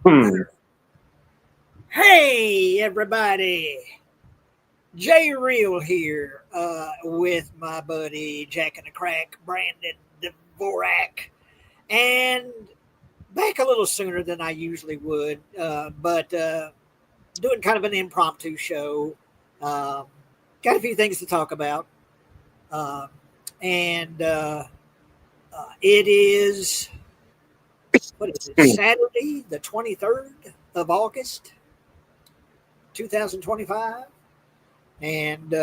Hmm. Hey, everybody. Jay Real here with my buddy Jack and the Crack, Brandon Dvorak, and back a little sooner than I usually would, but doing kind of an impromptu show. Um, got a few things to talk about. Um, and it is, what is it, Hmm. Saturday, the 23rd of August, 2025. And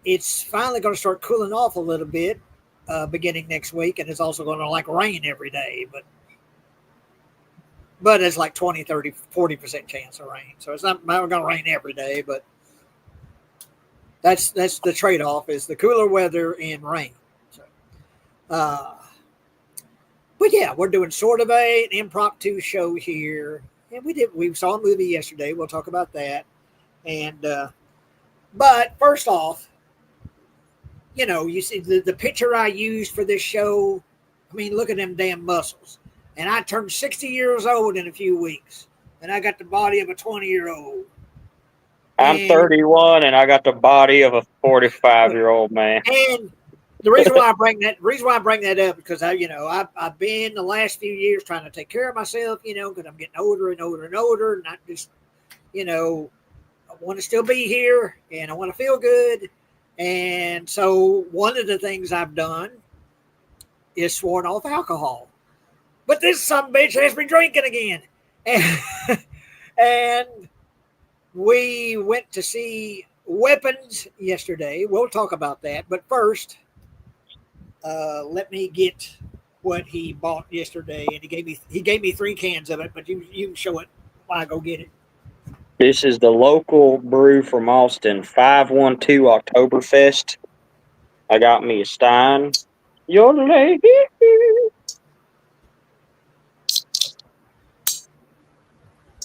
it's finally going to start cooling off a little bit beginning next week, and it's also going to like rain every day, but it's like 20, 30, 40% chance of rain, so it's not going to rain every day, but that's the trade-off is the cooler weather and rain. So uh but yeah, we're doing sort of an impromptu show here, and we saw a movie yesterday. We'll talk about that. And but first off, you see the picture I used for this show. I mean, look at them damn muscles. And I turned 60 years old in a few weeks, and I got the body of a 20-year-old. I'm And 31 and I got the body of a 45-year-old man. and the reason why I bring that up because I've been the last few years trying to take care of myself, because I'm getting older and older and older, not just you know I want to still be here and I want to feel good. And so one of the things I've done is sworn off alcohol. But this some bitch has me drinking again. And, and we went to see Weapons yesterday. We'll talk about that. But first, let me get what he bought yesterday, and he gave me 3 cans of it. But you can show it while I go get it. This is the local brew from Austin, 512 Oktoberfest. I got me a Stein. Yodelay.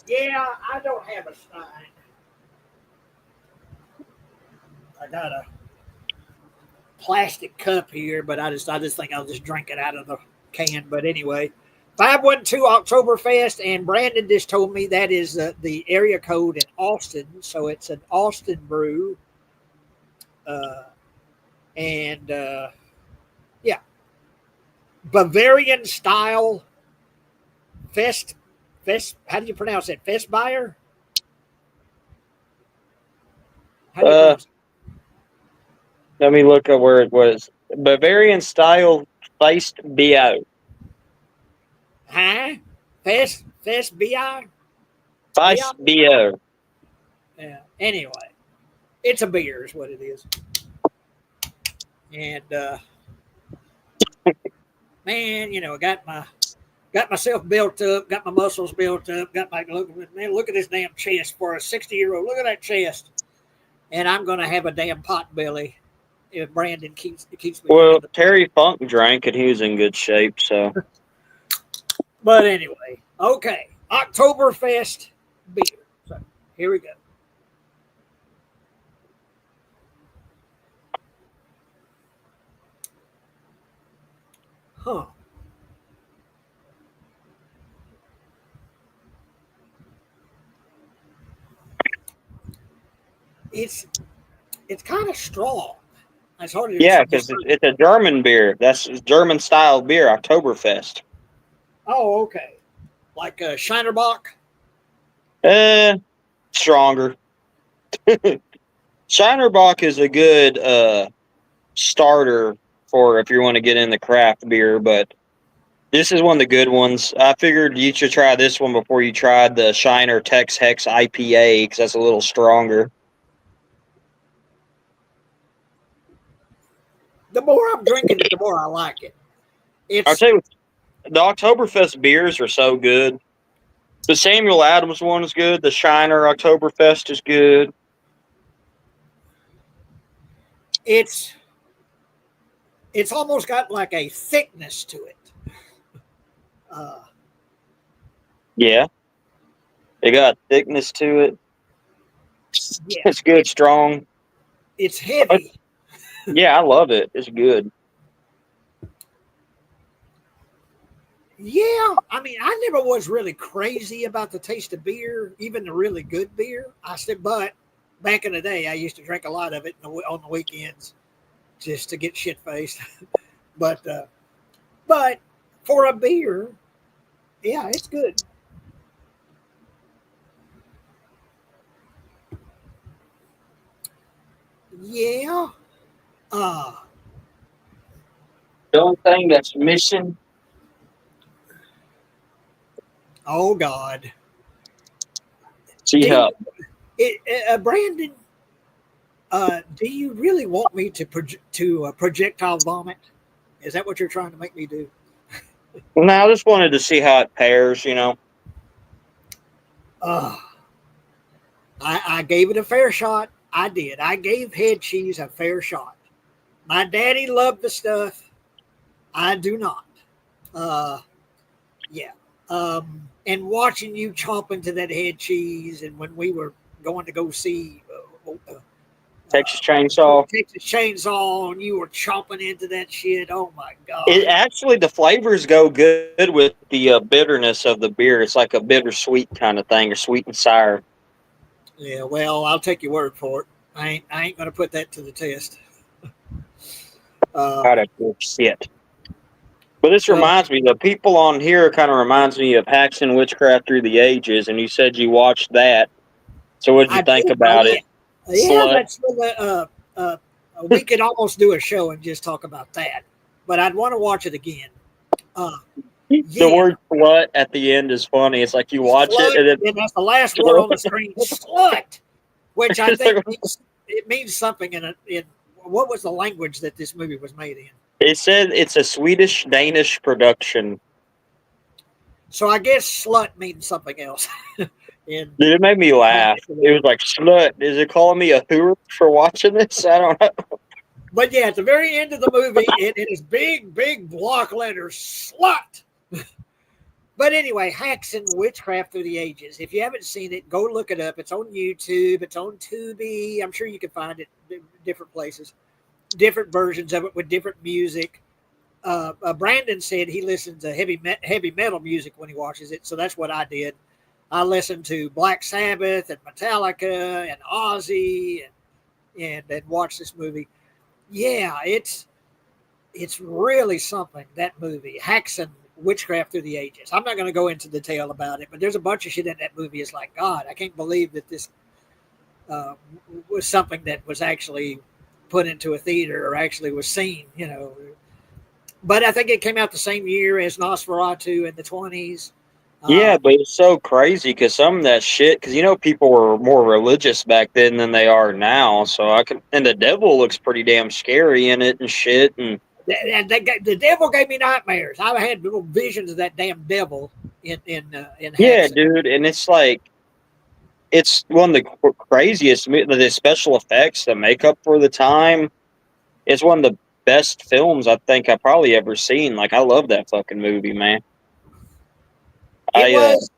Yeah, I don't have a Stein. I got a plastic cup here, but I just think I'll just drink it out of the can. But anyway, 512 Oktoberfest, and Brandon just told me that is the area code in Austin, so it's an Austin brew. Uh, and yeah, Bavarian style Fest. How do you pronounce it? Festbier. How do you Uh, pronounce it? Let me look at where it was. Bavarian style faced BO. Huh? Fest bi. Face BO. Yeah. Anyway, it's a beer, is what it is. And man, got myself built up, got my muscles built up, got my look at this damn chest for a 60-year-old. Look at that chest. And I'm gonna have a damn pot belly if Brandon keeps me Well, drinking the. Terry Funk drank and he was in good shape, so. But anyway, okay, Oktoberfest beer. So here we go. Huh? It's it's kind of strong. It's hard to Yeah, just. because it's a German beer. That's German style beer, Oktoberfest. Oh, okay. Like Shinerbach. Eh, Stronger. Shinerbach is a good starter for if you want to get in the craft beer, but this is one of the good ones. I figured you should try this one before you tried the Shiner Tex Hex IPA because that's a little stronger. The more I'm drinking it, the more I like it. I'll It's tell you, the Oktoberfest beers are so good. The Samuel Adams one is good. The Shiner Oktoberfest is good. it's it's almost got like a thickness to it. Uh, Yeah, it got thickness to it. yeah, It's good, strong. it's Uh, heavy. Yeah, I love it. It's good. Yeah, I mean, I never was really crazy about the taste of beer, even the really good beer. I said, but back in the day, I used to drink a lot of it on the weekends just to get shit faced. but but for a beer, yeah, it's good. Yeah. Uh, The only thing that's missing, oh God. see Do how you, Brandon? Do you really want me to projectile vomit? Is that what you're trying to make me do? no, I just wanted to see how it pairs, you know. Uh, I gave it a fair shot. I did. I gave head cheese a fair shot. My daddy loved the stuff. I do not. Uh, yeah. And watching you chomp into that head cheese, and when we were going to go see Texas Chainsaw. Texas Chainsaw, and you were chomping into that shit. Oh my It God. actually the flavors go good with the bitterness of the beer. It's like a bittersweet kind of thing, or sweet and sour. Yeah. Well, I'll take your word for it. I ain't gonna put that to the test. Uh, Kind of cool shit. But this uh, reminds me, the people on here kind of reminds me of Hacks and Witchcraft Through the Ages, and you said you watched that. So what did you I think did. Oh about yeah. it? Yeah. Slut. That's uh, we could almost do a show and just talk about that, but I'd want to watch it again. Uh, The yeah. word slut at the end is funny. It's like you watch it Slut, and then and that's the last word on the screen. Slut, which I it's think like, means something in what was the language that this movie was made in. it said it's a Swedish Danish production. So I guess slut means something else. in Dude, it made me my laugh. neck of the It was woods. like slut. Is it calling me a hooer for watching this? I don't know. But yeah, at the very end of the movie, it is big block letters, slut. But anyway, Hacks and Witchcraft Through the Ages. If you haven't seen it, go look it up. It's on YouTube. It's on Tubi. I'm sure you can find it different places, different versions of it with different music. Brandon said he listens to heavy metal music when he watches it, so that's what I did. I listened to Black Sabbath and Metallica and Ozzy and watched this movie. Yeah, it's really something, that movie, Hacks and Witchcraft Through the Ages. I'm not going to go into detail about it, but there's a bunch of shit in that movie. It's like, God, I can't believe that this uh, was something that was actually put into a theater or actually was seen, you know. But I think it came out the same year as Nosferatu in the 20s. Yeah, Um, but it's so crazy because some of that shit, because you know people were more religious back then than they are now. So I can, and the devil looks pretty damn scary in it and shit. And the devil gave me nightmares. I had little visions of that damn devil in yeah, Hacks. dude, and it's like it's one of the craziest. The special effects, the makeup for the time, it's one of the best films I think I probably ever seen. Like I love that fucking movie, man. It I was.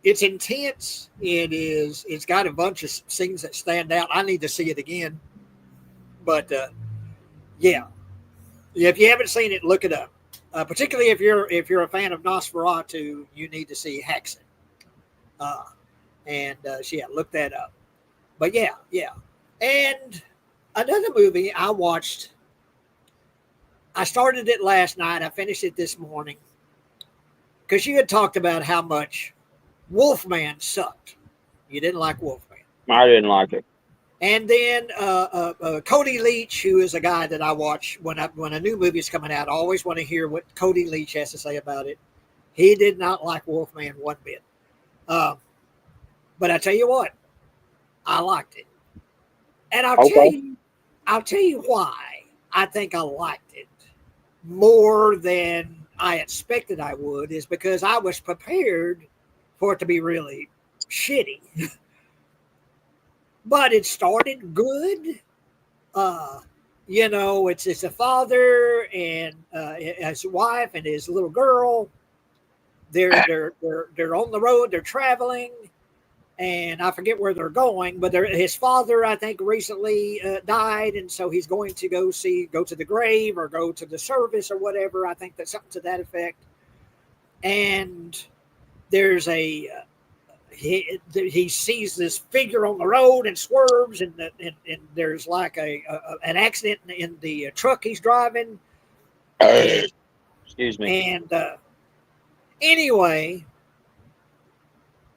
It's intense. It is. It's got a bunch of scenes that stand out. I need to see it again. But yeah, if you haven't seen it, look it up. Particularly if you're a fan of Nosferatu, you need to see Haxon. Uh, and yeah, look that up. But yeah, yeah. And another movie I watched. I started it last night. I finished it this morning because you had talked about how much Wolfman sucked. You didn't like Wolfman. I didn't like it. And then Cody Leach, who is a guy that I watch when a new movie is coming out, I always want to hear what Cody Leach has to say about it. He did not like Wolfman one bit. Uh, but I tell you what, I liked it, and Okay. I'll tell you why I think I liked it more than I expected I would is because I was prepared for it to be really shitty. But it started good. Uh, it's a father and his wife and his little girl. They're on the road. They're traveling, and I forget where they're going. But his father, I think, recently died, and so he's going to go to the grave or go to the service or whatever. I think that's something to that effect. and there's he sees this figure on the road and swerves, and there's like an accident in the truck he's driving, and Excuse me. and anyway,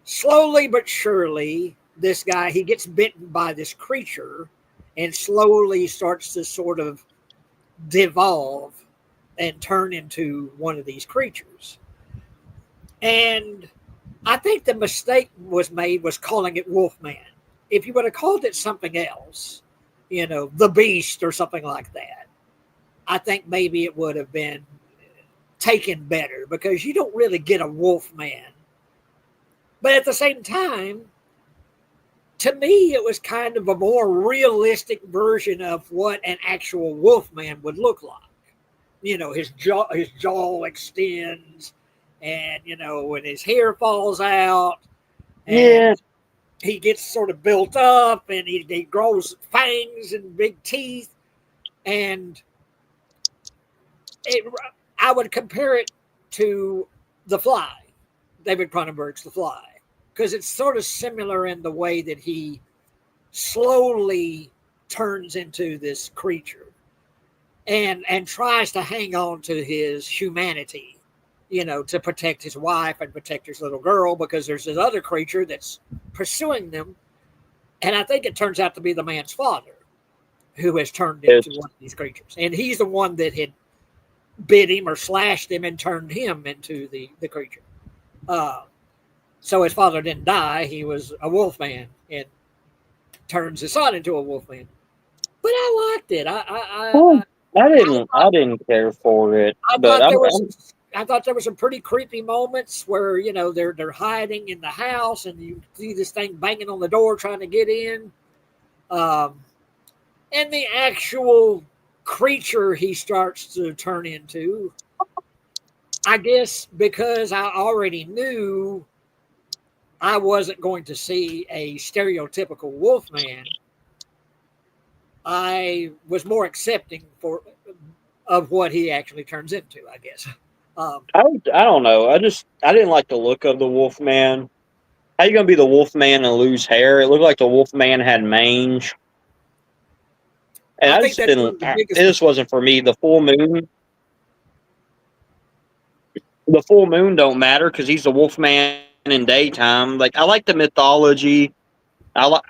slowly but surely, this guy he gets bitten by this creature, and slowly starts to sort of devolve and turn into one of these creatures. And I think the mistake was made was calling it Wolfman. If you would have called it something else, the Beast or something like that, I think maybe it would have been taken better because you don't really get a Wolfman. But at the same time, to me, it was kind of a more realistic version of what an actual Wolfman would look like. His jaw extends, and when his hair falls out, and Yeah. he gets sort of built up, and he grows fangs and big teeth, and it, I would compare it to The Fly, David Cronenberg's The Fly, because it's sort of similar in the way that he slowly turns into this creature and tries to hang on to his humanity, to protect his wife and protect his little girl, because there's this other creature that's pursuing them. And I think it turns out to be the man's father who has turned into one of these creatures. And he's the one that had bit him or slashed him and turned him into the creature. So his father didn't die. He was a wolf man and turns his son into a wolf man. But I liked it. I didn't care for it, but I thought there was some pretty creepy moments where they're hiding in the house and you see this thing banging on the door trying to get in, and the actual creature he starts to turn into. I guess because I already knew I wasn't going to see a stereotypical Wolfman, I was more accepting of what he actually turns into, I guess. I don't know. I didn't like the look of the Wolfman. How you gonna be the Wolfman and lose hair? It looked like the Wolfman had mange, and I I think just that's one didn't. of the It biggest. just wasn't for me. The full moon don't matter because he's the Wolfman in daytime. Like I like the mythology. I like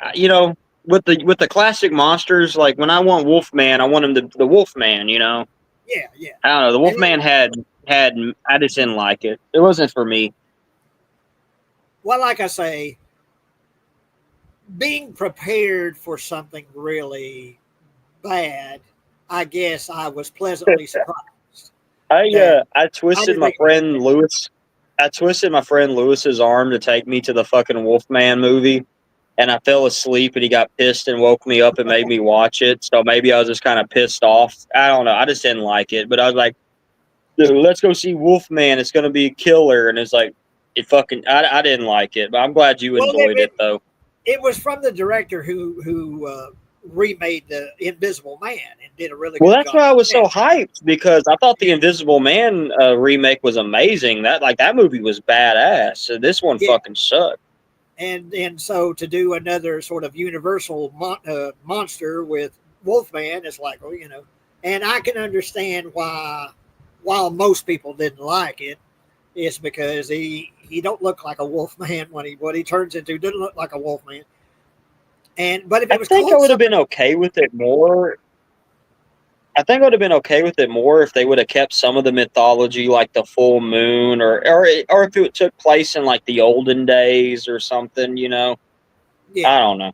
with the classic monsters. Like when I want Wolfman, I want him the Wolfman. Yeah, yeah. I don't know. The And Wolfman had. I just didn't like it. It wasn't for me. well, like I say, being prepared for something really bad, I guess I was pleasantly surprised that I I twisted didn't my expect friend that. Lewis. I twisted my friend Lewis's arm to take me to the fucking Wolfman movie, and I fell asleep, and he got pissed and woke me up and made me watch it. So maybe I was just kind of pissed off. I don't know. I just didn't like it, but I was like, "Dude, let's go see Wolfman. It's gonna be a killer." And it's like, I didn't like it, but I'm glad you Well, enjoyed it though. it was from the director who remade the Invisible Man and did a really Well, good that's job why I with was so that. hyped because I thought the Yeah, Invisible Man remake was amazing. That movie was badass. So this one yeah. fucking sucked. And so to do another sort of universal monster with Wolfman is like, and I can understand why, while most people didn't like it, it's because he don't look like a Wolfman when he turns into doesn't look like a Wolfman. And but if I it was think I called would have something, been okay with it more. I think I would have been okay with it more if they would have kept some of the mythology, like the full moon, or if it took place in like the olden days or something. yeah. I don't know,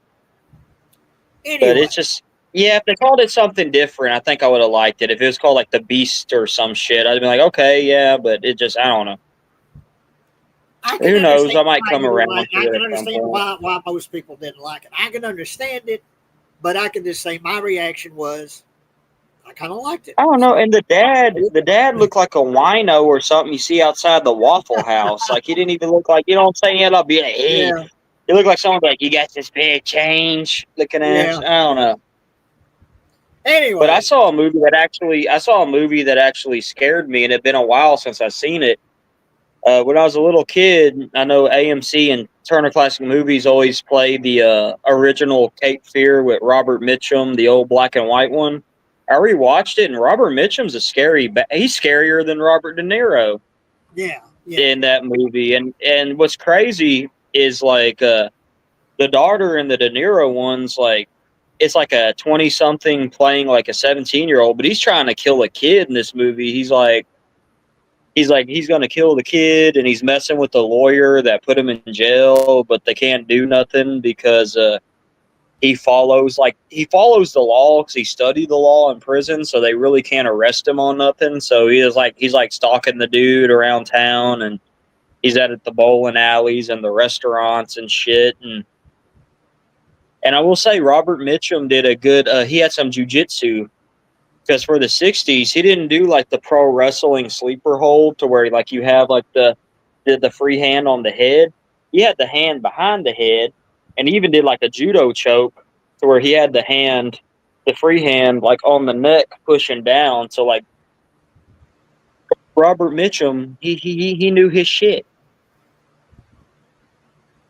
but Anyway, it's just yeah. If they called it something different, I think I would have liked it. If it was called like the Beast or some shit, I'd be like, okay, yeah. But it just I don't know. I can Who knows? understand I might why come you didn't around like. to I it can at some understand point. why most people didn't like it. I can understand it, but I can just say my reaction was I kind of liked it. I don't know. So And the dad looked like a wino or something you see outside the Waffle House. Like he didn't even look like, what I'm saying? I'll be like, hey, yeah, it looked like someone like, you got this big change looking at yeah. you. I don't know. But Anyway, I saw a movie that actually scared me, and it'd been a while since I've seen it. When I was a little kid, I know AMC and Turner Classic Movies always played the original Cape Fear with Robert Mitchum, the old black and white one. I rewatched it, and Robert Mitchum's he's scarier than Robert De Niro Yeah, yeah. in that movie. And what's crazy is like the daughter in the De Niro one's like it's like a 20 something playing like a 17-year-old, but he's trying to kill a kid in this movie. He's like he's gonna kill the kid, and he's messing with the lawyer that put him in jail, but they can't do nothing because he follows the law because he studied the law in prison, so they really can't arrest him on nothing. So he's like stalking the dude around town, and he's at the bowling alleys and the restaurants and shit. And I will say Robert Mitchum did a good. He had some jujitsu because for the '60s he didn't do like the pro wrestling sleeper hold to where like you have like the free hand on the head. He had the hand behind the head, and he even did like a judo choke to where he had the free hand like on the neck pushing down. So like Robert Mitchum, he knew his shit.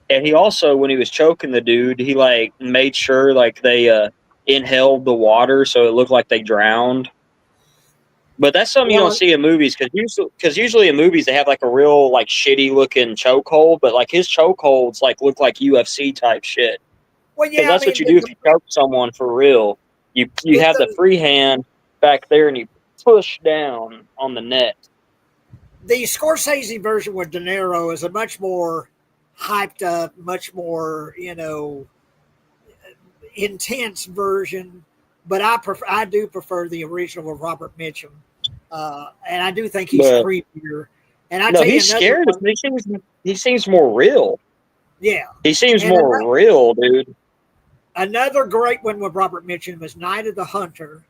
And he also, when he was choking the dude, he like made sure like they inhaled the water so it looked like they drowned. But that's something you don't Well, see in movies because usually in movies they have like a real like shitty looking chokehold, but like his chokeholds like look like UFC type shit well, because yeah. I that's what mean, you do if you choke someone for real. You have the the free hand back there and you push down on the neck. the Scorsese version with De Niro is a much more hyped up, much more intense version. But I do prefer the original with Robert Mitchum, and I do think he's But creepier. And I no, tell you he's another scared. one, He seems more real. yeah. He seems And more real, dude. another great one with Robert Mitchum was Night of the Hunter,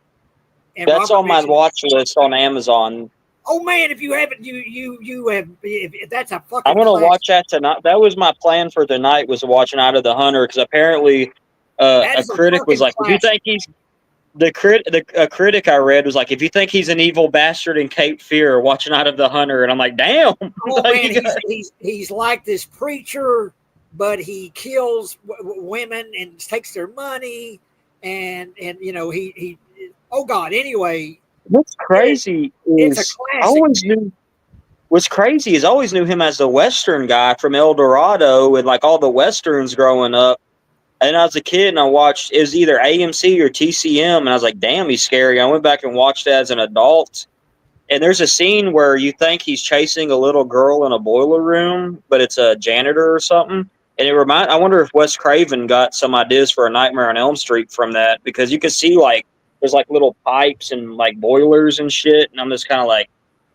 and That's Robert on my Mitchum. watch list on Amazon. Oh man, if you haven't, you have. If that's a I'm fucking gonna classic. watch that tonight. That was my plan for tonight was to watch Night of the Hunter because apparently That a is a critic was fucking like, if you classic. think he's a critic I read was like, if you think he's an evil bastard in Cape Fear, watch Night of the Hunter, and I'm like, damn, Oh like man, you got, he's like this preacher, but he kills women and takes their money, and he. Oh God. Anyway, what's it, crazy it's a is I classic, always man. knew what's crazy is I always knew him as the Western guy from El Dorado and like all the Westerns growing up. And I was a kid and I watched it was either AMC or TCM and I was like, damn, he's scary. I went back and watched it as an adult. And there's a scene where you think he's chasing a little girl in a boiler room, but it's a janitor or something. And I wonder if Wes Craven got some ideas for a Nightmare on Elm Street from that because you could see like there's like little pipes and like boilers and shit. And I'm just kind of like,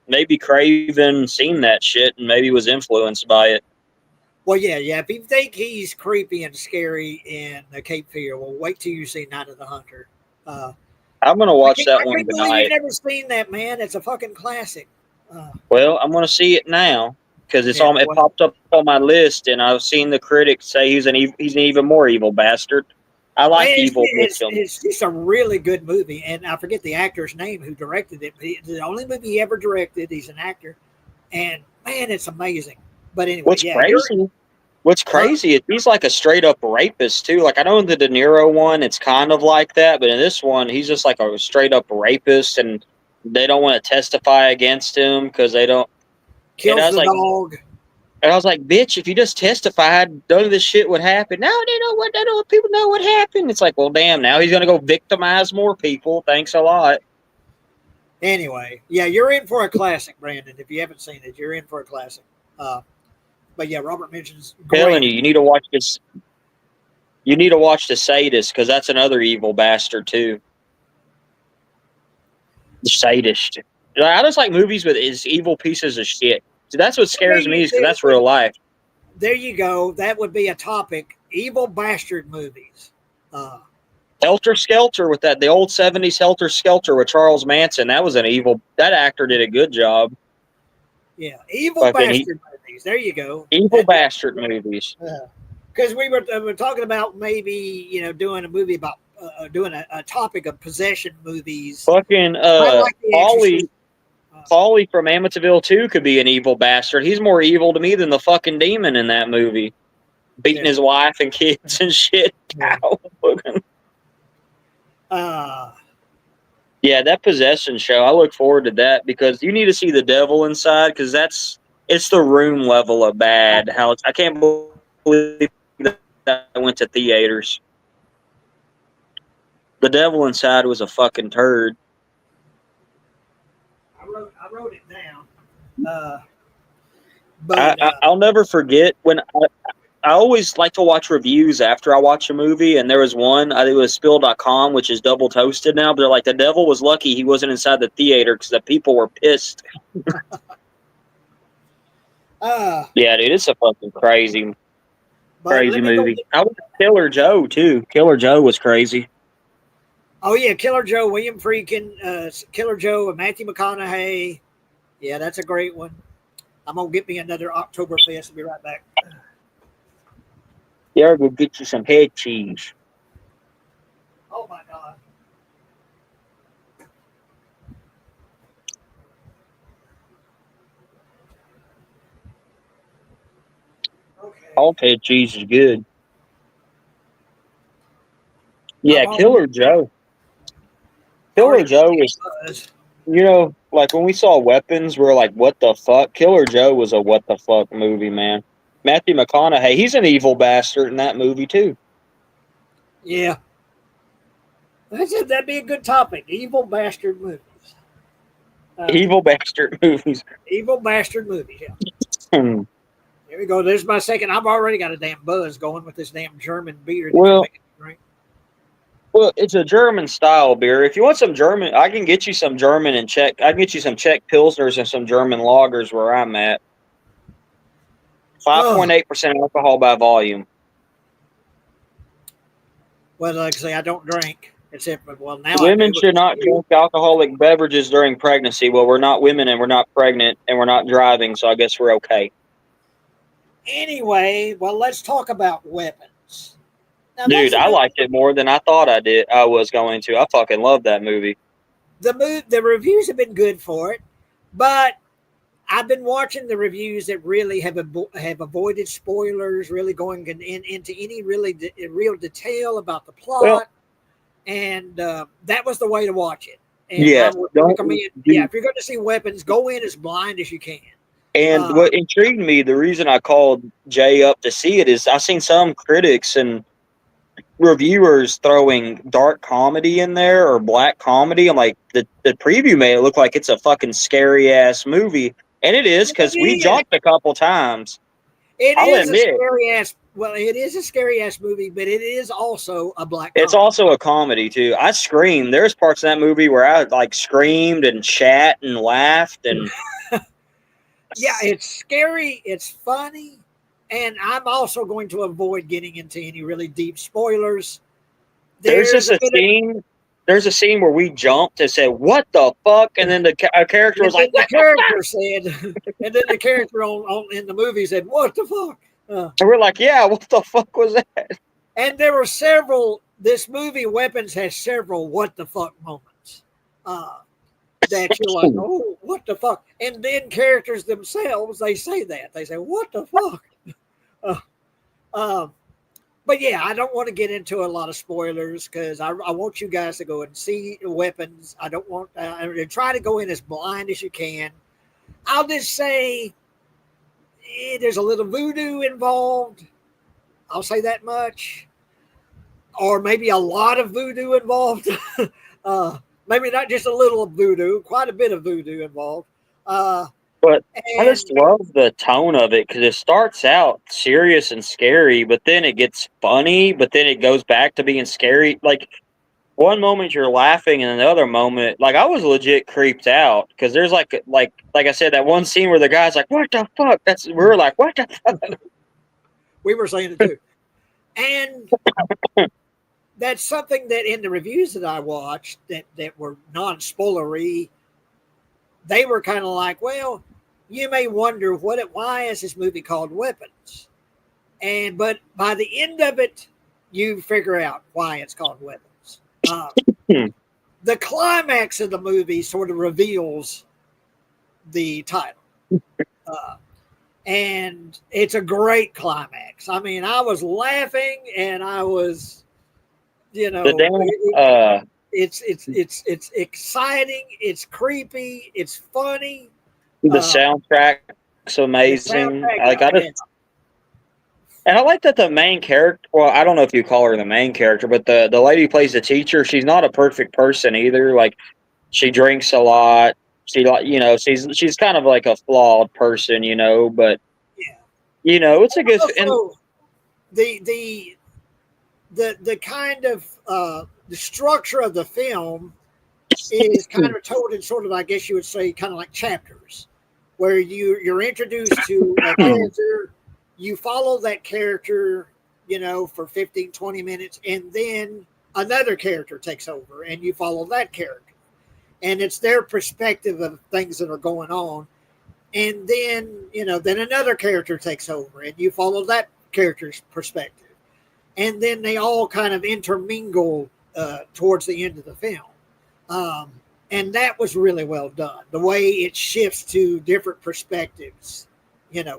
maybe Craven seen that shit and maybe was influenced by it. Well, yeah, yeah. If you think he's creepy and scary in the Cape Fear, well, wait till you see Night of the Hunter. Uh, I'm gonna watch that I one can't believe you've tonight. never seen that, man. It's a fucking classic. Well, I'm gonna see it now because Yeah, it well, popped up on my list, and I've seen the critics say he's an even more evil bastard. I like evil Mitchum. it's just a really good movie, and I forget the actor's name who directed it. But it's the only movie he ever directed. He's an actor, and man, it's amazing. But anyway, What's yeah, you're crazy? What's huh? crazy is he's like a straight up rapist too. Like I know in the De Niro one, it's kind of like that, but in this one, he's just like a straight up rapist, and they don't want to testify against him because they don't. And I Kills was the like, dog. bitch, if you just testified, none of this shit would happen. No, they know what people know what happened. It's like, well, damn, now he's gonna go victimize more people. Thanks a lot. Anyway, yeah, you're in for a classic, Brandon. If you haven't seen it, you're in for a classic. But yeah, Robert mentions Telling great. you need to watch this. You need to watch the Sadist because that's another evil bastard too. The Sadist. I just like movies with is evil pieces of shit. So that's what Well, scares me is because that's real life. there you go. That would be a topic: evil bastard movies. Uh, Helter Skelter with the old '70s Helter Skelter with Charles Manson. That was an evil. That actor did a good job. yeah, evil Fucking bastard movies. There you go. evil bastard movies. Because we were talking about maybe doing a movie about doing a topic of possession movies. Fucking I like The Ollie. Exorcist. Paulie from Amityville 2 could be an evil bastard. He's more evil to me than the fucking demon in that movie. Beating his wife and kids and shit. Yeah. Yeah, that possession show, I look forward to that because you need to see the devil inside because it's the Room level of bad. How I can't believe that I went to theaters. The devil inside was a fucking turd. I wrote it down. But I'll never forget when I always like to watch reviews after I watch a movie, and there was one, I think it was spill.com, which is double toasted now, but they're like, the devil was lucky he wasn't inside the theater because the people were pissed. Yeah, dude, it's a fucking crazy movie. I was Killer Joe, too. Killer Joe was crazy. Oh, yeah, Killer Joe, William Friedkin, Killer Joe, and Matthew McConaughey. Yeah, that's a great one. I'm going to get me another Oktoberfest. I'll be right back. Yeah, go get you some head cheese. Oh, my God. Okay. All head cheese is good. Yeah, Killer Joe. Killer Joe is, you know, like when we saw Weapons, we were like, what the fuck? Killer Joe was a what the fuck movie, man. Matthew McConaughey, he's an evil bastard in that movie, too. Yeah. That'd be a good topic. Evil bastard movies. Evil bastard movies. Evil bastard movies, yeah. Here we go. There's my second. I've already got a damn buzz going with this damn German beer. Well, it's a German style beer. If you want some German, I can get you some German and Czech. I can get you some Czech Pilsners and some German lagers where I'm at. 5.8% alcohol by volume. Well, like I say, I don't drink. Except, well, now women should not drink alcoholic beverages during pregnancy. Well, we're not women and we're not pregnant and we're not driving, so I guess we're okay. Anyway, well, let's talk about Weapons. Now, dude, I liked it more than I thought I was going to. I fucking love that movie. The reviews have been good for it, but I've been watching the reviews that really have avoided spoilers, really going into any real detail about the plot. Well, and that was the way to watch it. And yeah, I would recommend, if you're going to see Weapons, go in as blind as you can. And what intrigued me, the reason I called Jay up to see it is I've seen some critics and reviewers throwing dark comedy in there or black comedy. I'm like, the preview made it look like it's a fucking scary ass movie, and it is because we jumped a couple times. I'll admit. A scary ass. Well, it is a scary ass movie, but it is also a black comedy. It's also a comedy too. I screamed. There's parts of that movie where I like screamed and shat and laughed and. Yeah, it's scary. It's funny. And I'm also going to avoid getting into any really deep spoilers. There's a scene where we jumped and said, "What the fuck?" And then a character was like, "The character said," and then the character in the movie said, "What the fuck?" And we're like, "Yeah, what the fuck was that?" And there were several. This movie, Weapons, has several "what the fuck" moments. That you're like, "Oh, what the fuck?" And then characters themselves, they say that. They say, "What the fuck?" But yeah, I don't want to get into a lot of spoilers because I want you guys to go and see Weapons. I don't want to try to go in as blind as you can. I'll just say there's a little voodoo involved. I'll say that much. Or maybe a lot of voodoo involved. Maybe not just a little voodoo, quite a bit of voodoo involved. But I just love the tone of it because it starts out serious and scary, but then it gets funny, but then it goes back to being scary. Like one moment you're laughing, and the other moment, like I was legit creeped out because there's like I said, that one scene where the guy's like, "What the fuck?" We were like, "What the fuck?" We were saying it too, and that's something that in the reviews that I watched that were non-spoilery, they were kind of like, well, you may wonder why is this movie called Weapons? But by the end of it, you figure out why it's called Weapons. The climax of the movie sort of reveals the title. Uh, and it's a great climax. I mean, I was laughing and I was, you The know, damn it's exciting, it's creepy, it's funny. the Um, soundtrack's the amazing. soundtrack, Like oh I yeah, just and I like that the main character. Well, I don't know if you call her the main character, but the lady who plays the teacher. She's not a perfect person either. Like she drinks a lot. She like she's kind of like a flawed person, but yeah. it's a good and Also, the the the kind of the structure of the film is kind of told in sort of, I guess you would say, kind of like chapters, where you're introduced to a character, you follow that character, for 15, 20 minutes, and then another character takes over and you follow that character. And it's their perspective of things that are going on. And then another character takes over and you follow that character's perspective. And then they all kind of intermingle towards the end of the film. Um, and that was really well done. The way it shifts to different perspectives,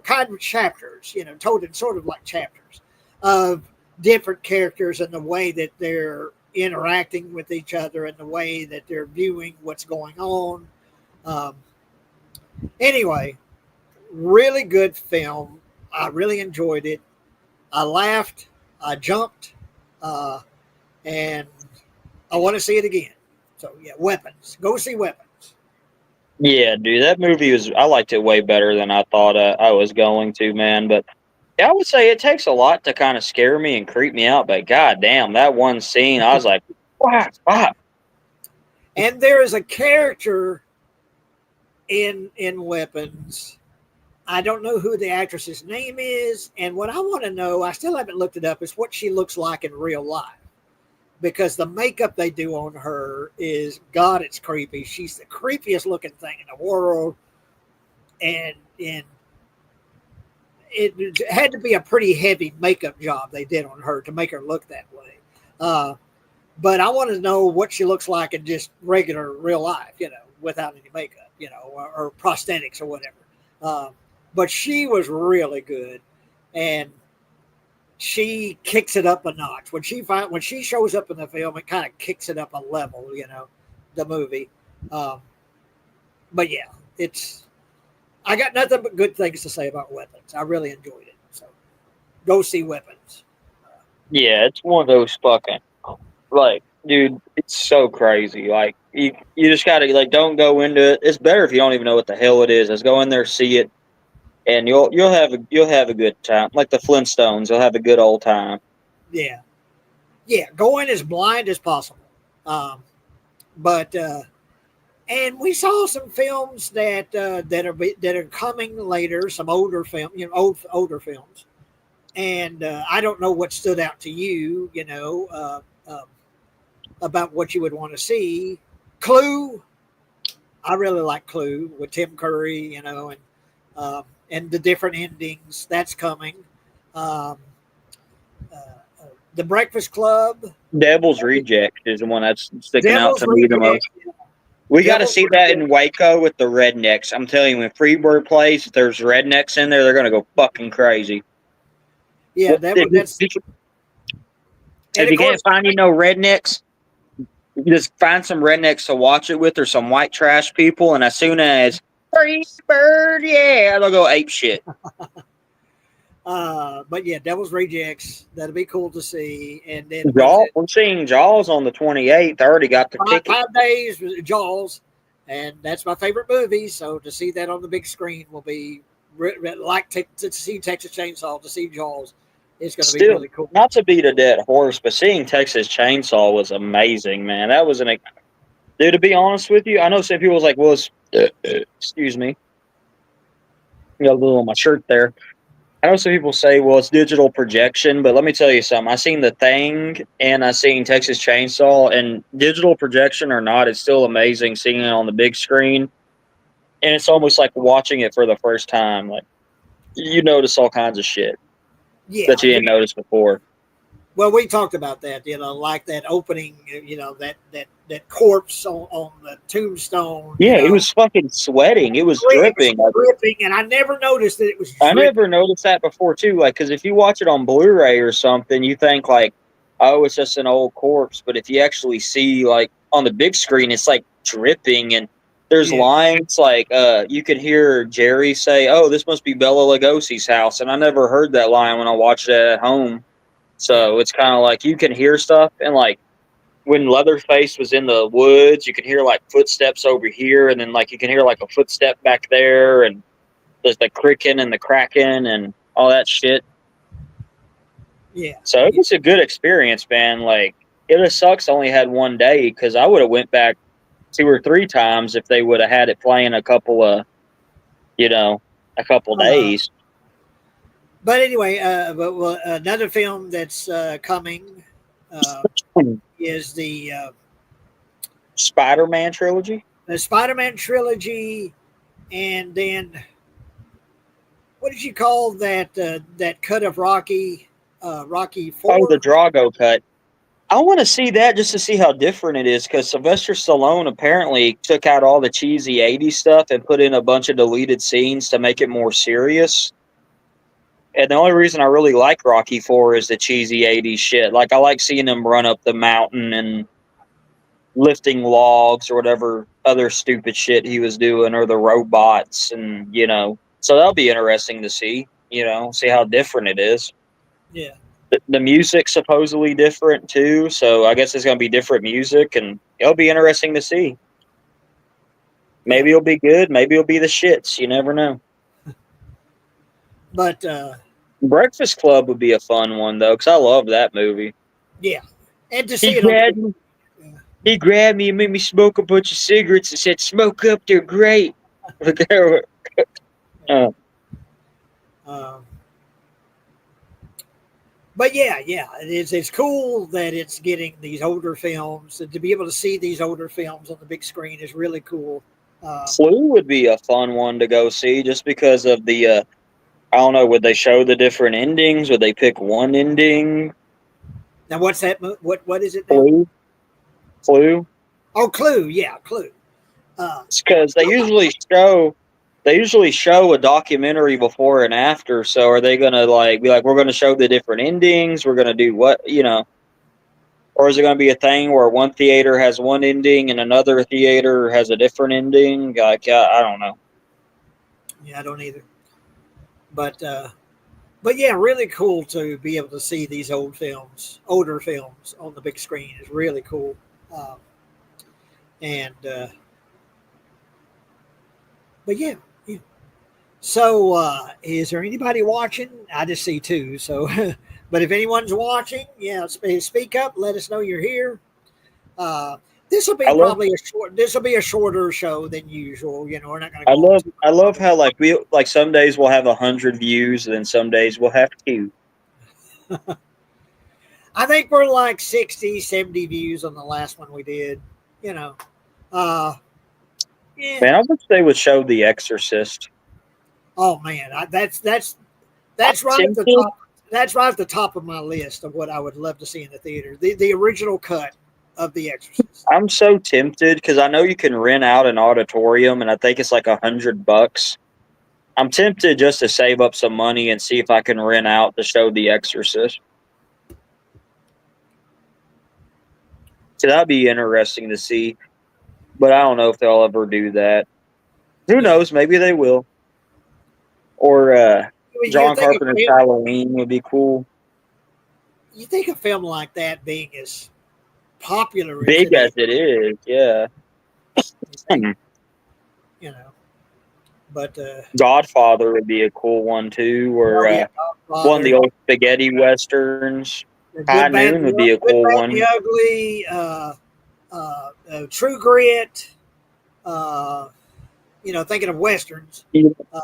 kind of chapters, told in sort of like chapters of different characters and the way that they're interacting with each other and the way that they're viewing what's going on. Um, anyway, really good film. I really enjoyed it. I laughed, I jumped, uh, and I want to see it again. So yeah, Weapons. Go see Weapons. yeah, dude, that movie was. I liked it way better than I thought I was going to, man. But yeah, I would say it takes a lot to kind of scare me and creep me out. But goddamn, that one scene, I was like, wow, wow. And there is a character in Weapons. I don't know who the actress's name is, and what I want to know, I still haven't looked it up, is what she looks like in real life. Because the makeup they do on her is, God, it's creepy. She's the creepiest looking thing in the world, and it had to be a pretty heavy makeup job they did on her to make her look that way. Uh, but I want to know what she looks like in just regular real life, without any makeup, or prosthetics or whatever. Uh, but she was really good, and she kicks it up a notch when she shows up in the film. It kind of kicks it up a level, the movie. Um, but yeah, it's. I got nothing but good things to say about Weapons. I really enjoyed it. So go see Weapons. Yeah, it's one of those fucking like, dude, it's so crazy. Like you just gotta like don't go into it. It's better if you don't even know what the hell it is. Just go in there, see it, and you'll have a good time. Like the Flintstones, you'll have a good old time. Yeah, yeah. Go in as blind as possible. Um, but and we saw some films that are coming later. Some older film, older films. And I don't know what stood out to you, about what you would want to see. Clue, I really like Clue with Tim Curry, and the different endings that's coming. Um, uh, the Breakfast Club, Devil's Reject is the one that's sticking out Devil's to me the Reject, most. We got to Devil's see that in Reject. Waco with the rednecks. I'm telling you, when Freebird plays, if there's rednecks in there, they're gonna go fucking crazy. Yeah, that's and If of you can't course, find rednecks, you just find some rednecks to watch it with, or some white trash people, and as soon as Freebird, yeah, they'll go ape shit. but yeah, Devil's Rejects. That'll be cool to see. And then what is Jaws, it? we're seeing Jaws on the 28th. I already got the ticket. 5 days with Jaws, and that's my favorite movie. So to see that on the big screen will be like to see Texas Chainsaw, to see Jaws. It's going to be Still, really cool. not to beat a dead horse, but seeing Texas Chainsaw was amazing, man. That was dude. To be honest with you, I know some people was like, "Well, excuse me, got a little on my shirt there." I know some people say, "Well, it's digital projection," but let me tell you something. I seen The Thing and I seen Texas Chainsaw, and digital projection or not, it's still amazing seeing it on the big screen, and it's almost like watching it for the first time. Like you notice all kinds of shit that Yeah, you didn't notice before. Well, we talked about that, like that opening, that corpse on the tombstone, Yeah, it was fucking sweating. It was it was dripping. Like, dripping, and I never noticed that it was I dripping. never noticed that before too. Like, because if you watch it on Blu-ray or something, you think like, oh, it's just an old corpse. But if you actually see like on the big screen, it's like dripping, and there's Yeah, lines like, you can hear Jerry say, "Oh, this must be Bela Lugosi's house," and I never heard that line when I watched it at home. yeah, So it's kind of like you can hear stuff, and like when Leatherface was in the woods, you can hear like footsteps over here, and then like you can hear like a footstep back there, and there's the cricking and the cracking and all that shit. yeah, So it yeah. was a good experience, man. Like it just sucks I only had one day because I would have went back 2 or 3 times if they would have had it playing you know, a couple Uh, days. but anyway, well, another film that's coming uh, is Spider-Man trilogy. the Spider-Man trilogy, and then what did you call that cut of Rocky? Rocky Oh, the Four. Drago cut. I want to see that just to see how different it is because Sylvester Stallone apparently took out all the cheesy '80s stuff and put in a bunch of deleted scenes to make it more serious. And the only reason I really like Rocky Four is the cheesy '80s shit. Like I like seeing him run up the mountain and lifting logs or whatever other stupid shit he was doing, or the robots, and So that'll be interesting to see. See how different it is. Yeah, The music's supposedly different too, so I guess it's gonna be different music, and it'll be interesting to see. yeah. Maybe it'll be good. Maybe it'll be the shits. You never know. But Breakfast Club would be a fun one though, because I love that movie. yeah, and to He see it on the grabbed big, me. He grabbed me and made me smoke a bunch of cigarettes and said, "Smoke up, they're great." uh, um, but yeah, yeah, it's cool that it's getting these older films, and to be able to see these older films on the big screen is really cool. Um, Flu would be a fun one to go see, just because of the. I don't know. Would they show the different endings? Would they pick one ending? Now, what's that? What is it now? Flu, flu. Oh, Clue. Yeah, Clue. Because they usually show a documentary before and after. So are they gonna like be like, we're gonna show the different endings? We're gonna do what or is it gonna be a thing where one theater has one ending and another theater has a different ending? Like I don't know. Yeah, I don't either. But yeah, really cool to be able to see these older films on the big screen is really cool. Um, and but yeah, yeah. So, is there anybody watching? I just see two. So, but if anyone's watching, yeah, speak up. Let us know you're here. Uh, this will I be love probably a short. This will be a shorter show than usual. We're not going to I go on love too I much love longer. how like we like some days we'll have 100 views and then some days we'll have two. I think we're like 60, 70 views on the last one we did. You know, uh, yeah. Man, I wish they would show The Exorcist. Oh man, I'm that's right at the tempted. top. That's right at the top of my list of what I would love to see in the theater. The original cut of The Exorcist. I'm so tempted because I know you can rent out an auditorium, and I think it's like $100. I'm tempted just to save up some money and see if I can rent out the show The Exorcist. So that'd be interesting to see, but I don't know if they'll ever do that. Who Yeah, knows? Maybe they will. Or you John think a Carpenter's film, Halloween would be cool. you think a film like that being as popular as Big it as is, it is, yeah. you think, Hmm. you know. But Godfather would be a cool one too, or oh yeah, one of the Godfather, old spaghetti westerns. The High Noon would be a Good, cool Bad, and one. the Ugly, True Grit. Uh, thinking of westerns. Uh,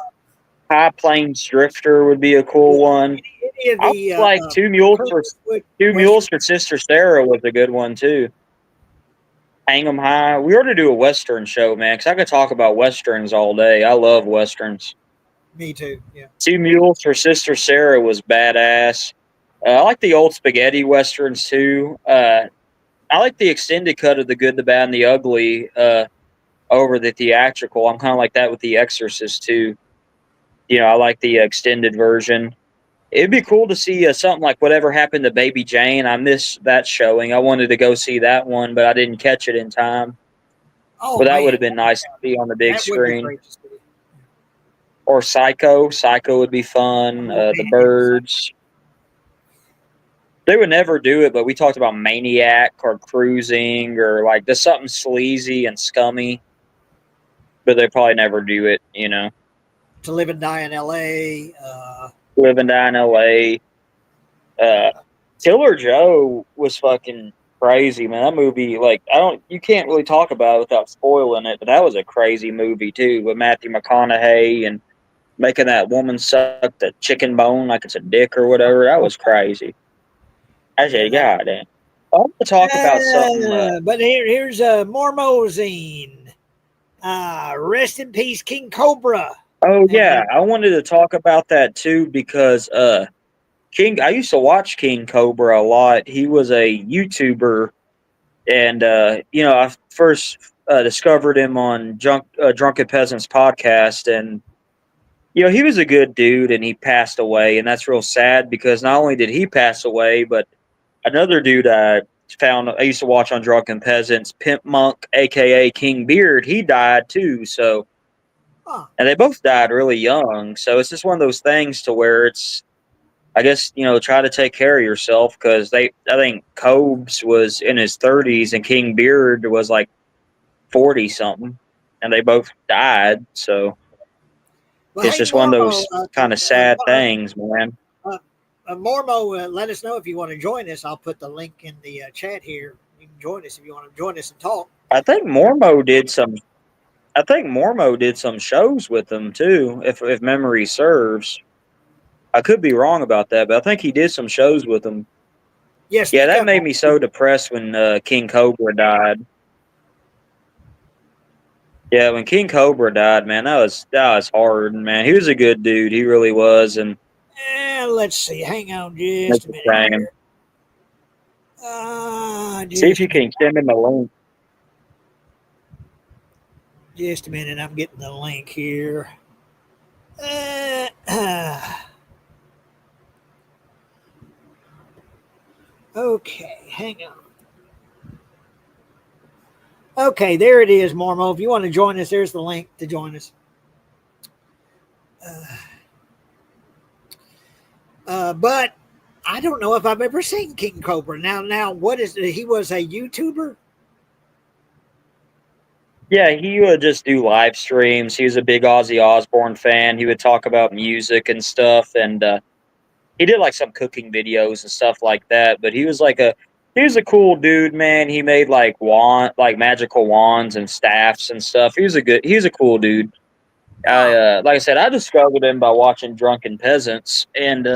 High Plains Drifter would be a yeah, cool one. any of I the was like Clint Eastwood Two Mules westerns. for Sister Sarah was a good one too. Hang 'em High. We ought to do a western show, man, because I could talk about westerns all day. I love westerns. Me too. Yeah. Two Mules for Sister Sarah was badass. I like the old spaghetti westerns too. I like the extended cut of The Good, the Bad, and the Ugly over the theatrical. I'm kind of like that with The Exorcist too. I like the extended version. It'd be cool to see something like Whatever Happened to Baby Jane. I missed that showing. I wanted to go see that one, but I didn't catch it in time. Oh But that would man, have been nice to see on the big that would be screen. great to see. Or Psycho. Psycho would be fun. Oh The man, yes. Birds. They would never do it, but we talked about Maniac or Cruising or like just something sleazy and scummy. But they probably never do it. To Live and Die in L.A. Live and Die in L.A. Uh, Killer Joe was fucking crazy, man. That movie, like, you can't really talk about it without spoiling it, but that was a crazy movie too, with Matthew McConaughey and making that woman suck the chicken bone like it's a dick or whatever. That was crazy. I Yeah, said, that. God damn. I want to talk about something. But here's Mormo Zine. Rest in peace, King Cobra. Oh yeah, And I wanted to talk about that too because King. I used to watch King Cobra a lot. He was a YouTuber, and I first discovered him on Drunken Peasants podcast, and he was a good dude, and he passed away, and that's real sad because not only did he pass away, but another dude I used to watch on Drunken Peasants, Pimp Monk, aka King Beard, he died too. So, huh, and they both died really young. So it's just one of those things to where it's, I guess, try to take care of yourself because I think Cobes was in his 30s and King Beard was like 40 something, and they both died. So well, it's hey just one of Mormo, those kind of sad things, man. uh, Mormo, let us know if you want to join us. I'll put the link in the chat here. You can join us if you want to join us and talk. I think Mormo did some. I think Mormo did some shows with them too, if memory serves. I could be wrong about that, but I think he did some shows with them. Yeah, Yeah, speak that up. made me so depressed when King Cobra died. Yeah, when King Cobra died, man, that was hard, man. He was a good dude, he really was, and Let's see. Hang on that's just a the minute thing. here. See if Just you a minute. can send him a link. Just a minute. I'm getting the link here. Uh, okay, hang on. Okay, there it is, Mormo. If you want to join us, there's the link to join us. Uh, but I don't know if I've ever seen King Cobra. Now, what is he? Was a YouTuber. Yeah, he would just do live streams. He was a big Ozzy Osbourne fan. He would talk about music and stuff, and he did like some cooking videos and stuff like that. But he was a cool dude, man. He made like magical wands and staffs and stuff. He was a cool dude. Huh. Like I said, I discovered him by watching Drunken Peasants, and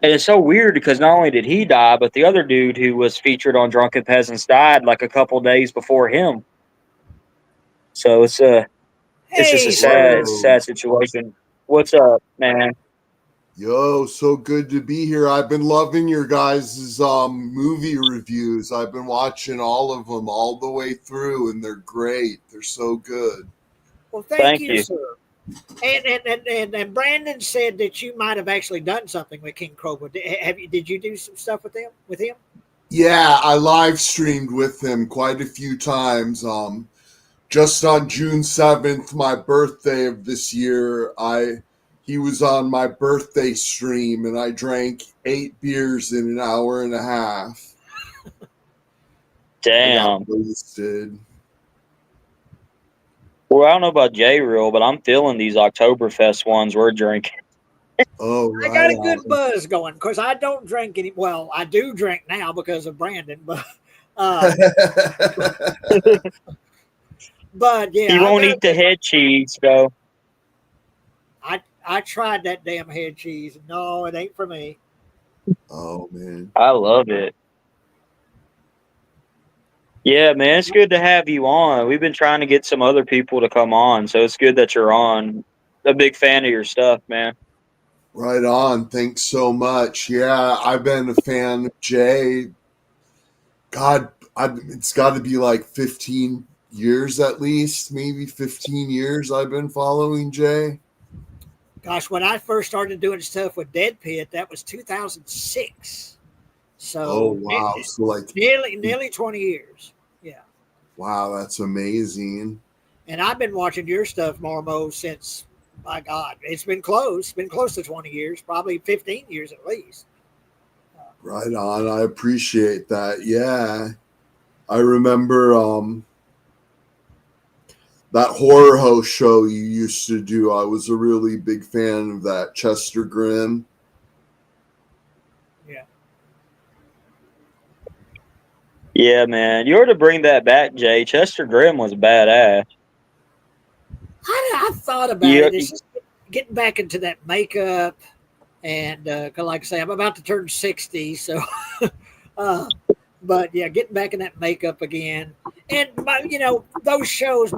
it's so weird because not only did he die, but the other dude who was featured on Drunken Peasants died like a couple days before him. So it's just a Hey, sad, sir. it's a Whoa. sad situation. What's up, man? Yo, so good to be here. I've been loving your guys' movie reviews. I've been watching all of them all the way through, and they're great. They're so good. Well, thank Thank you, you. sir. And Brandon said that you might have actually done something with King Cobra. Did you do some stuff with them? With him? Yeah, I live streamed with him quite a few times. Just on June 7th, my birthday of this year, he was on my birthday stream, and I drank 8 beers in an hour and a half. I got Damn. wasted. Well, I don't know about J Real, but I'm feeling these Oktoberfest ones we're drinking. Oh, I got right a good on. buzz going because I don't drink any. Well, I do drink now because of Brandon, uh, but He yeah, I've won't got a eat the good. head cheese, though. I tried that damn head cheese. No, it ain't for me. Oh, man. I love it. Yeah, man, it's good to have you on. We've been trying to get some other people to come on, so it's good that you're on. A big fan of your stuff, man. Right on. Thanks so much. Yeah, I've been a fan of Jay. God, it's got to be like 15 years at least, maybe 15 years I've been following Jay. Gosh, when I first started doing stuff with Dead Pit, that was 2006. Oh, So wow. So, like, nearly 20 years. Yeah. wow, that's amazing. And I've been watching your stuff, Mormo, since, my God, it's been close. Been close to 20 years, probably 15 years at least. Right on. I appreciate that. Yeah. I remember that horror host show you used to do. I was a really big fan of that, Chester Grimm. Yeah. Yeah, man. You ought to bring that back, Jay. Chester Grimm was badass. I thought about You, it. It's just getting back into that makeup. And like I say, I'm about to turn 60. So, but yeah, getting back in that makeup again. And, those shows,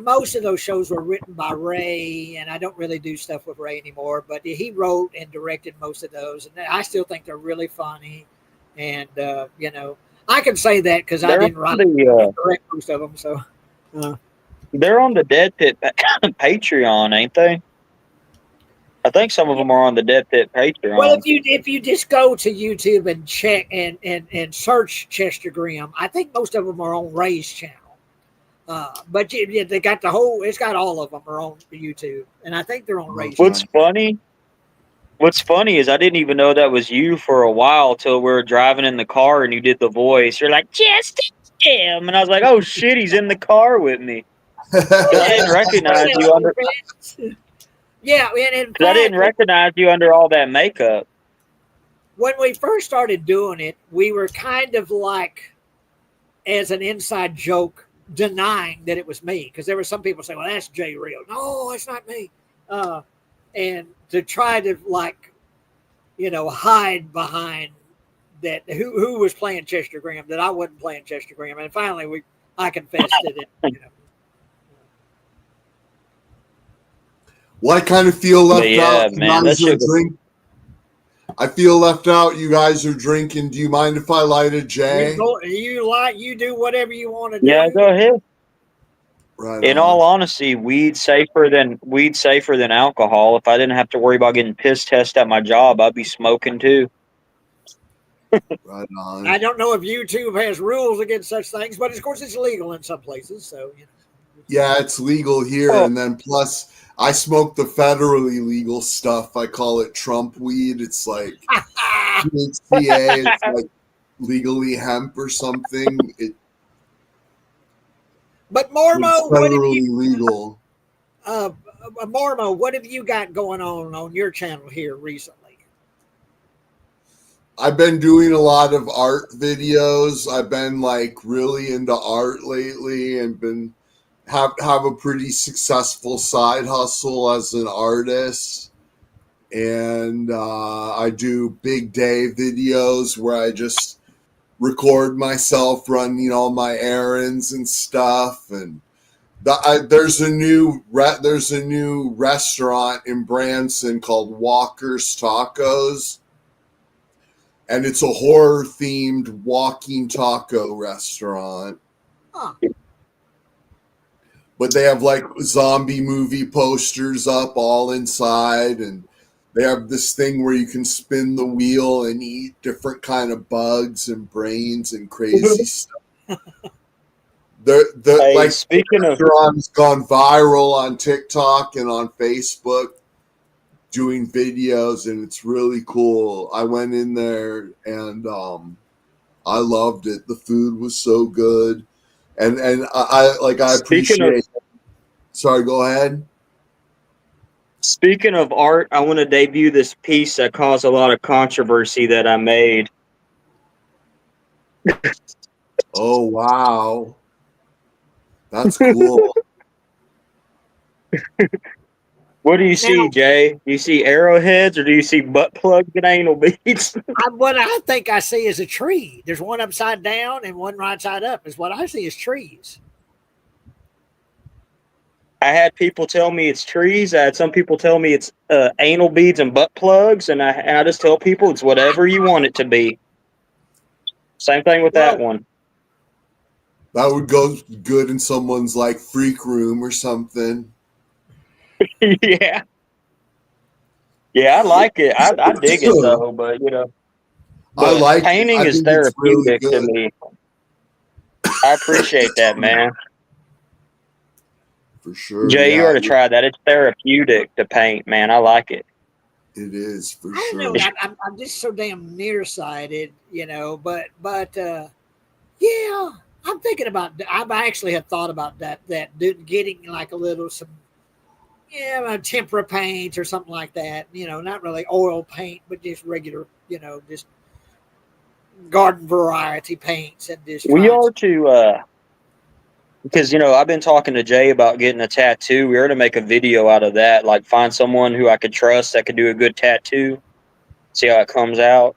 most of those shows were written by Ray. And I don't really do stuff with Ray anymore. But he wrote and directed most of those. And I still think they're really funny. And, I can say that because I didn't write and direct most of them. So, they're on the Dead Pit Patreon, ain't they? I think some of them are on the Dead Pit Patreon. well, if you just go to YouTube and check and search Chester Grimm, I think most of them are on Ray's channel. But they got it's got all of them are on YouTube, and I think they're on Ray's What's channel. funny? What's funny is I didn't even know that was you for a while till we were driving in the car and you did the voice. You're like, Chester Grimm, and I was like, oh shit, he's in the car with me. I didn't recognize you under. Yeah, and in fact, I didn't recognize you under all that makeup. When we first started doing it, we were kind of like, as an inside joke, denying that it was me, because there were some people saying, "Well, that's Jay Real." No, it's not me. And to try to hide behind that who was playing Chester Grimm, that I wasn't playing Chester Grimm, and finally I confessed it. Well, I kind of feel left out. Man, that shit was... I feel left out. You guys are drinking. Do you mind if I light a J? You do whatever you want to do. Yeah, go ahead. Right. In all honesty, weed's safer than alcohol. If I didn't have to worry about getting piss test at my job, I'd be smoking too. Right on. I don't know if YouTube has rules against such things, but of course it's legal in some places. So yeah, it's legal here, and then plus I smoke the federally legal stuff. I call it Trump weed. It's like THCA. It's like legally hemp or something. But Mormo, what have you, legal? Mormo, what have you got going on your channel here recently? I've been doing a lot of art videos. I've been like really into art lately, and been have a pretty successful side hustle as an artist. And I do big day videos where I just record myself running all my errands and stuff. And there's a new restaurant in Branson called Walker's Tacos, and it's a horror themed walking taco restaurant. Huh. But they have like zombie movie posters up all inside, and they have this thing where you can spin the wheel and eat different kind of bugs and brains and crazy stuff. Speaking of, restaurant's gone viral on TikTok and on Facebook doing videos, and it's really cool. I went in there and I loved it. The food was so good. And I appreciate. Sorry, go ahead. Speaking of art, I want to debut this piece that caused a lot of controversy that I made. Oh wow, that's cool. What do you see, Jay? Do you see arrowheads or do you see butt plugs and anal beads? What I think I see is a tree. There's one upside down and one right side up. Is what I see is trees. I had people tell me it's trees. I had some people tell me it's anal beads and butt plugs, and I just tell people it's whatever you want it to be. Same thing with that Well, one. That would go good in someone's like freak room or something. Yeah, yeah, I like it. I dig it though, but I but like it. painting I is think it's really therapeutic to good. me. I appreciate that, man. For sure, Jay, you yeah, ought to try that. It's therapeutic to paint, man. I like it. it is for I sure. don't know. I'm just so damn nearsighted, but yeah, I'm thinking about. I've actually had thought about getting like a little some tempera paint or something like that. Not really oil paint, but just regular, just garden variety paints and just We trying. are to because I've been talking to Jay about getting a tattoo. We are to make a video out of that, like find someone who I could trust that could do a good tattoo. See how it comes out.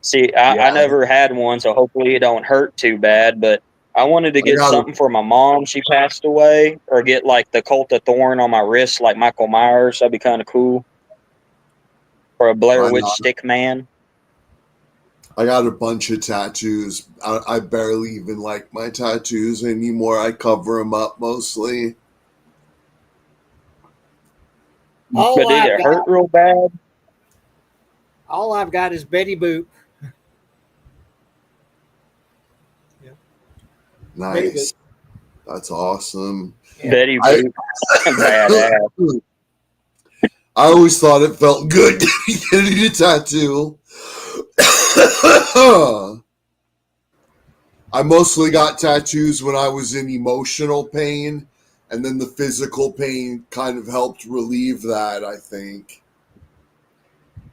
See, Yeah, I never had one, so hopefully it don't hurt too bad. But I wanted to I get got it something for my mom. She passed away, or get like the cult of thorn on my wrist, like Michael Myers. That'd be kind of cool. Or a Blair right Witch on. stick man. I got a bunch of tattoos. I barely even like my tattoos anymore. I cover them up mostly. All But did I've it got, hurt real bad? all I've got is Betty Boop. Yeah, Betty Boop. Nice. That's awesome. Yeah. Betty I Boop, badass. I always thought it felt good getting a tattoo. I mostly got tattoos when I was in emotional pain, and then the physical pain kind of helped relieve that, I think.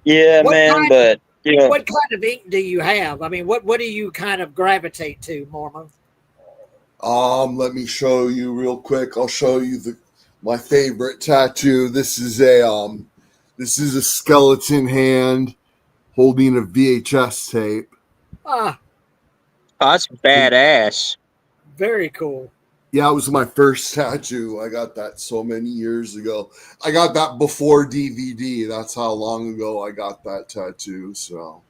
Yeah, What man. kind? But What kind of ink do you have? I mean, what do you kind of gravitate to, Mormo? Let me show you real quick. I'll show you my favorite tattoo. This is a skeleton hand holding a VHS tape. Ah, that's badass. very cool. Yeah, it was my first tattoo. I got that so many years ago. I got that before DVD. That's how long ago I got that tattoo. So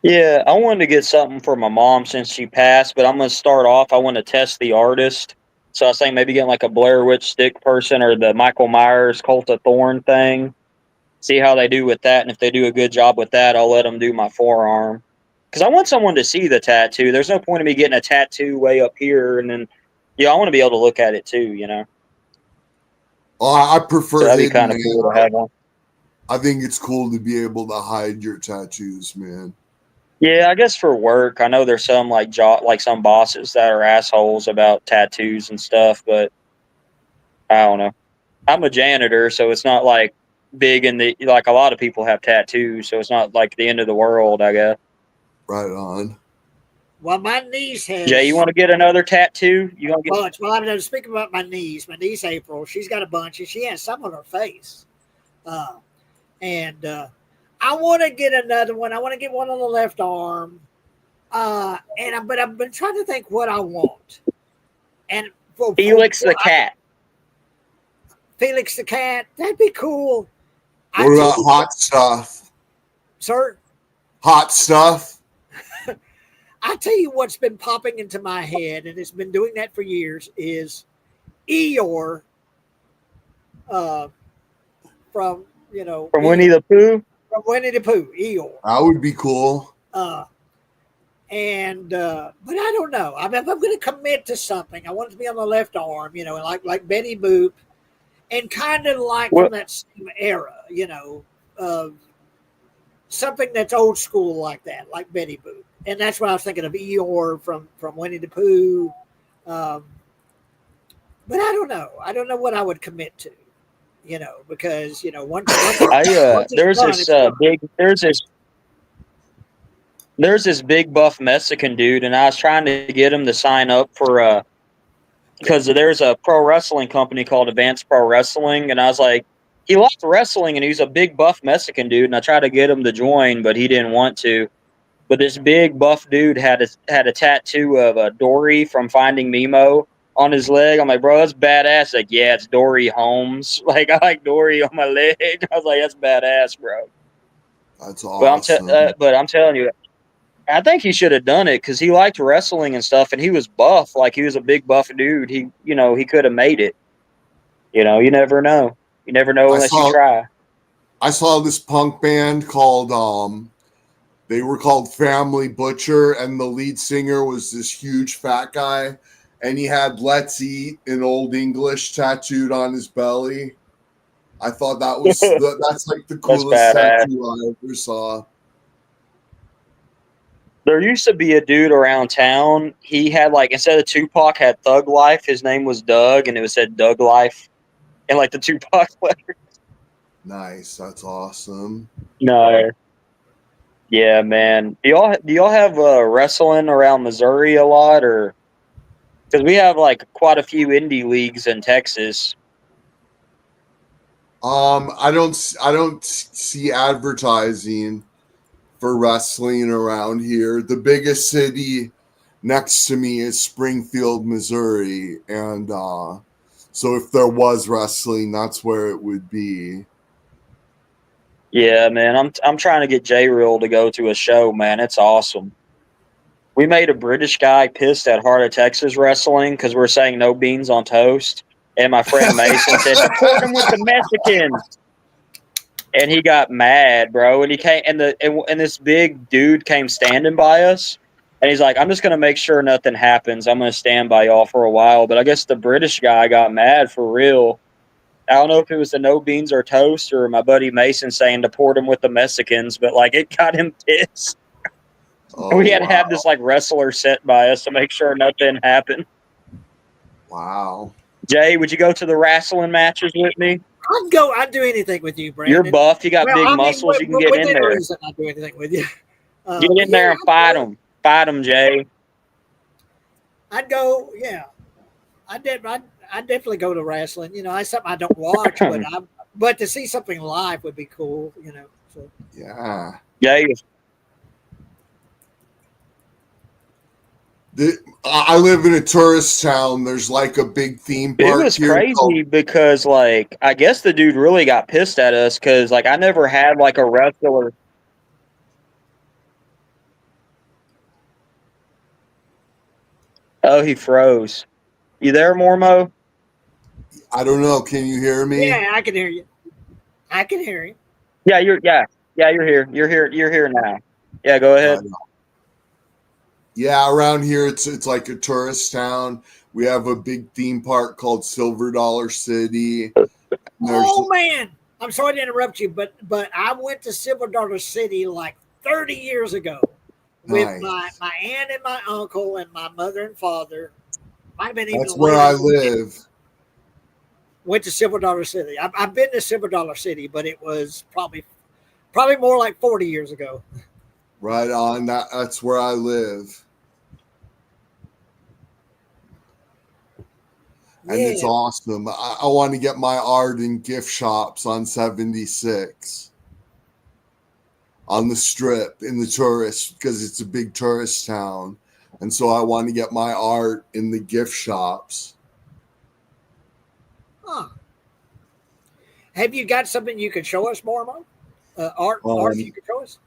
Yeah, I wanted to get something for my mom since she passed, but I'm gonna start off. I want to test the artist, so I was thinking maybe getting like a Blair Witch stick person or the Michael Myers Cult of Thorn thing. See how they do with that, and if they do a good job with that, I'll let them do my forearm. Because I want someone to see the tattoo. There's no point in me getting a tattoo way up here, and then I want to be able to look at it too. I So prefer that'd be hidden, kind of man. cool to have one. I think it's cool to be able to hide your tattoos, man. Yeah, I guess for work, I know there's some like some bosses that are assholes about tattoos and stuff, but I don't know. I'm a janitor, so it's not like big in the like a lot of people have tattoos, so it's not like the end of the world, I guess. Right on. Well, my niece Jay, you has want to get another tattoo? You gonna a get? bunch. Well, I'm speaking about my niece. My niece April, she's got a bunch, and she has some on her face. Uh, and I want to get another one. I want to get one on the left arm. But I've been trying to think what I want. And Felix the cat. Felix the cat, that'd be cool. What about hot stuff? Sir? Hot stuff? I tell you what's been popping into my head, and it's been doing that for years, is Eeyore from, From Winnie the Pooh? From Winnie the Pooh, Eeyore. That would be cool. But I don't know. I mean, if I'm going to commit to something, I want it to be on the left arm, like Betty Boop, and kind of like from that same era, of something that's old school like that, like Betty Boop. And that's what I was thinking of Eeyore from Winnie the Pooh. But I don't know. I don't know what I would commit to, because once there's this big buff Mexican dude, and I was trying to get him to sign up for because there's a pro wrestling company called Advanced Pro Wrestling, and I was like, he likes wrestling, and he's a big buff Mexican dude, and I tried to get him to join, but he didn't want to. But this big buff dude had a tattoo of Dory from Finding Nemo on his leg. I'm like, bro, that's badass. Like, yeah, it's Dory Holmes. Like, I like Dory on my leg. I was like, that's badass, bro. That's awesome. But I'm telling you, I think he should have done it because he liked wrestling and stuff, and he was buff. Like, he was a big buff dude. He could have made it. You never know. You never know unless you try. I saw this punk band called they were called Family Butcher, and the lead singer was this huge fat guy, and he had "Let's Eat" in Old English tattooed on his belly. I thought that's like the coolest tattoo I ever saw. There used to be a dude around town. He had like, instead of Tupac had Thug Life, his name was Doug, and it was said Doug Life, and like the Tupac letter. Nice, that's awesome. No. Yeah, man. Do y'all have wrestling around Missouri a lot, or because we have like quite a few indie leagues in Texas? I don't see advertising for wrestling around here. The biggest city next to me is Springfield, Missouri, and so if there was wrestling, that's where it would be. Yeah, man. I'm trying to get J-Real to go to a show, man. It's awesome. We made a British guy pissed at Heart of Texas Wrestling because we're saying no beans on toast. And my friend Mason said, "Deport him with the Mexicans." And he got mad, bro. And he came, and this big dude came standing by us. And he's like, "I'm just gonna make sure nothing happens. I'm gonna stand by y'all for a while." But I guess the British guy got mad for real. I don't know if it was the no beans or toast or my buddy Mason saying deport him with the Mexicans, but like it got him pissed. Oh, we had to have this like wrestler sent by us to make sure nothing happened. Wow. Jay, would you go to the wrestling matches with me? I'd do anything with you, Brandon. You're buff. You got big muscles. You can get in there. Reason, I'd do anything with you. Get in there and fight them. Fight them, Jay. I'd go. Yeah, I'd definitely go to wrestling. That's something I don't watch, but to see something live would be cool. So. Yeah. Yeah. I live in a tourist town. There's like a big theme park. It was crazy because, like, I guess the dude really got pissed at us because, like, I never had like a wrestler. Oh, he froze. You there, Mormo? I don't know. Can you hear me? Yeah, I can hear you. I can hear you. Yeah, you're here. You're here now. Yeah, go ahead. Yeah, around here it's like a tourist town. We have a big theme park called Silver Dollar City. Oh man, I'm sorry to interrupt you, but I went to Silver Dollar City like 30 years ago with my aunt and my uncle and my mother and father. Might have been even. That's where I live. Went to Silver Dollar City. I've been to Silver Dollar City, but it was probably more like 40 years ago. Right on. That's where I live. And it's awesome. I want to get my art in gift shops on 76 on the strip in the tourist because it's a big tourist town. And so I want to get my art in the gift shops. Huh. Have you got something you can show us, Mormo? Art you can show us?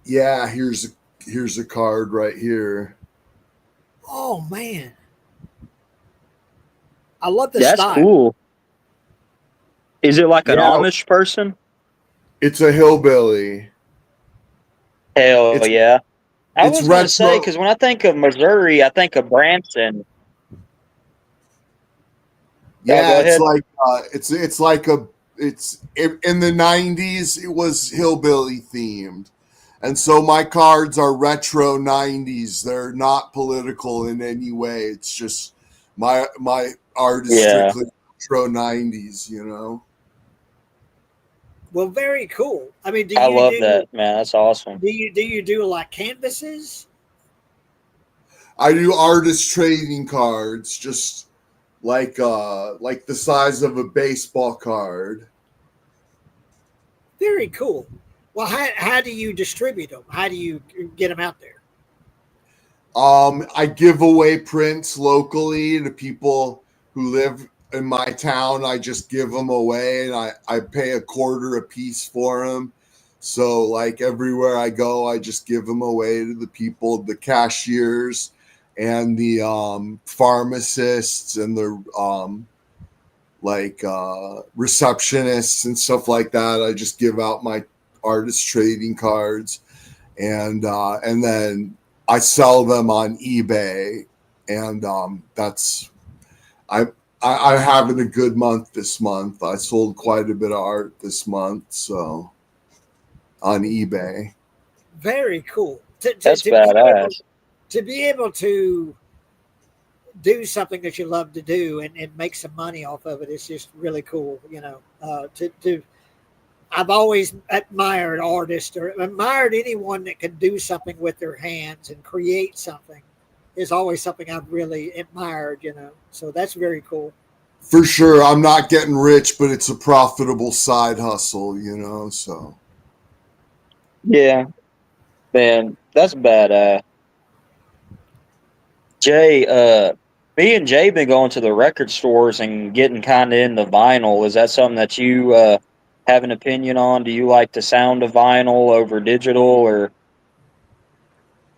Yeah, here's a card right here. Oh man. I love this. That's cool. Is it like an Amish person? It's a hillbilly. Hell yeah. I was going to say, because when I think of Missouri, I think of Branson. Yeah, it's like it's in the 90s it was hillbilly themed. And so my cards are retro 90s. They're not political in any way. It's just my art is strictly retro 90s, Well, very cool. I mean, I love that, man. That's awesome. Do you do like canvases? I do artist trading cards, just like the size of a baseball card. Very cool. Well, how do you distribute them? How do you get them out there? I give away prints locally to people who live in my town. I just give them away, and I pay $0.25 a piece for them. So like everywhere I go, I just give them away to the people, the cashiers and the pharmacists and the receptionists and stuff like that. I just give out my artist trading cards, and then I sell them on eBay, and that's I'm having a good month this month. I sold quite a bit of art this month, so on eBay. Very cool. That's badass. To be able to do something that you love to do and make some money off of it is just really cool. You know, I've always admired artists or admired anyone that can do something with their hands and create something is always something I've really admired, you know. So that's very cool. For sure. I'm not getting rich, but it's a profitable side hustle, you know, so. Yeah, man, that's badass. Jay, me and Jay been going to the record stores and getting kind of into vinyl. Is that something that you have an opinion on? Do you like the sound of vinyl over digital, or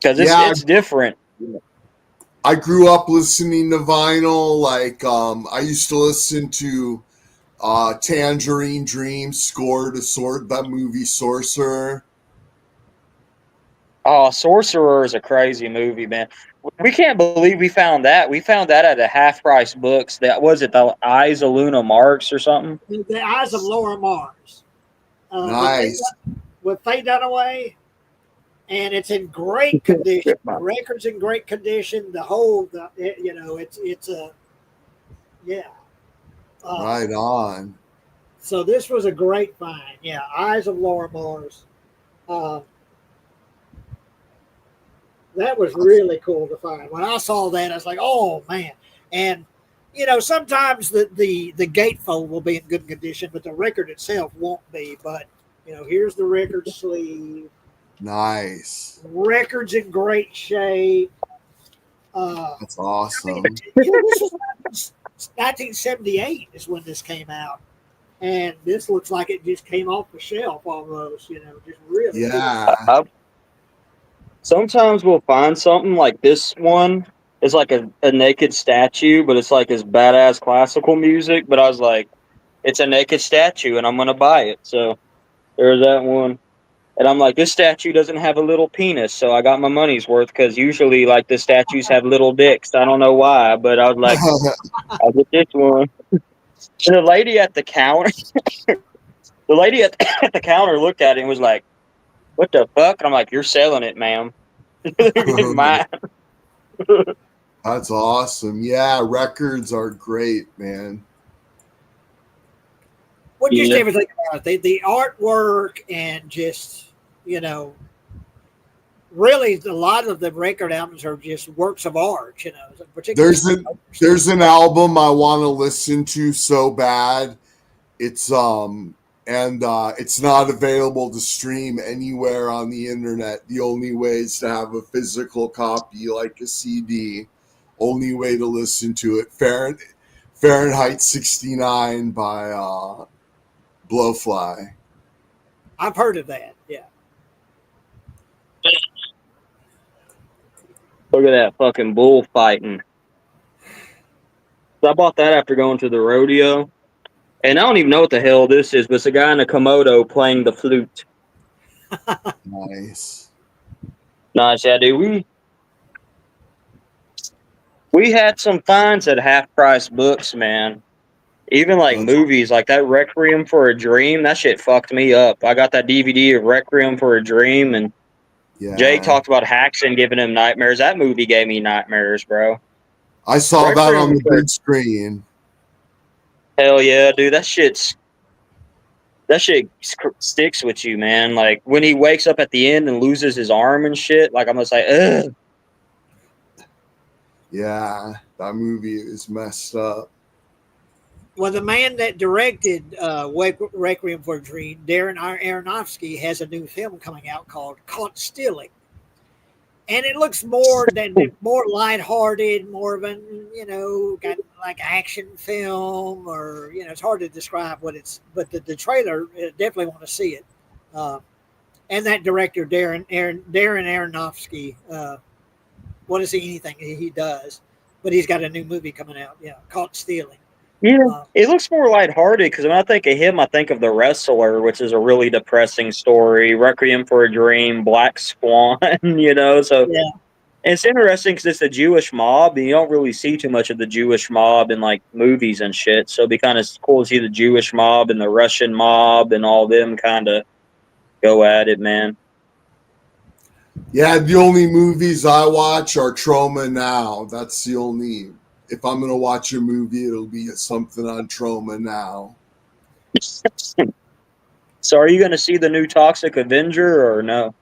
because Yeah, it's different? I grew up listening to vinyl. Like, I used to listen to Tangerine Dream score to sort that movie Sorcerer. Oh, Sorcerer is a crazy movie, man. We can't believe we found that. We found that at a half price books. That was it, the Eyes of Luna Marks or something. The Eyes of Laura Mars Nice. with Faye Dunaway, and it's in great condition. The record's in great condition. You know, it's a yeah. Right on. So this was a great find. Yeah, Eyes of Laura Mars. That was really cool to find. When I saw that, I was like, "Oh man!" And you know, sometimes the gatefold will be in good condition, but the record itself won't be. But you know, here's the record sleeve. Nice. Record's in great shape. That's awesome. I mean, you know, this was 1978 is when this came out, and this looks like it just came off the shelf almost. You know, just really. Yeah. Cool. Sometimes we'll find something like this one. It's like a naked statue, but it's like his badass classical music. But I was like, it's a naked statue, and I'm gonna buy it. So there's that one. And I'm like, this statue doesn't have a little penis, so I got my money's worth because usually, like, the statues have little dicks. I don't know why, but I was like, I'll get this one. And the lady at the counter, at the counter looked at it and was like, "What the fuck?" And I'm like, "You're selling it, ma'am. It's mine." That's awesome. Yeah, records are great, man. Well, just everything about it. The artwork and just, you know, really a lot of the record albums are just works of art, you know. There's an album I want to listen to so bad. It's it's not available to stream anywhere on the internet. The only way is to have a physical copy, like a CD. Only way to listen to it. Fahrenheit 69 by Blowfly. I've heard of that. Yeah. Look at that fucking bullfighting. I bought that after going to the rodeo. And I don't even know what the hell this is, but it's a guy in a Komodo playing the flute. Nice. Nice, yeah, dude. We had some finds at half-price books, man. Even like movies, like that Requiem for a Dream, that shit fucked me up. I got that DVD of Requiem for a Dream, and Jay talked about Haxon giving him nightmares. That movie gave me nightmares, bro. I saw that on the big screen. Hell yeah, dude. That shit sticks with you, man. Like when he wakes up at the end and loses his arm and shit, like I'm just like, ugh. Yeah, that movie is messed up. Well, the man that directed Requiem for a Dream, Darren Aronofsky, has a new film coming out called Caught Stealing. and it looks more lighthearted, more of an got like action film, or it's hard to describe what it's. But the trailer, definitely want to see it. And that director Darren Aronofsky, want to see anything he does, but he's got a new movie coming out, Caught Stealing. Yeah, it looks more lighthearted because when I think of him, I think of The Wrestler, which is a really depressing story. Requiem for a Dream, Black Swan, So Yeah. it's interesting because it's a Jewish mob, and you don't really see too much of the Jewish mob in like movies and shit. So it'd be kind of cool to see the Jewish mob and the Russian mob and all them kind of go at it, man. Yeah, the only movies I watch are Trauma Now. That's the only. If I'm gonna watch a movie, it'll be something on Trauma Now. So, are you going to see the new Toxic Avenger or no?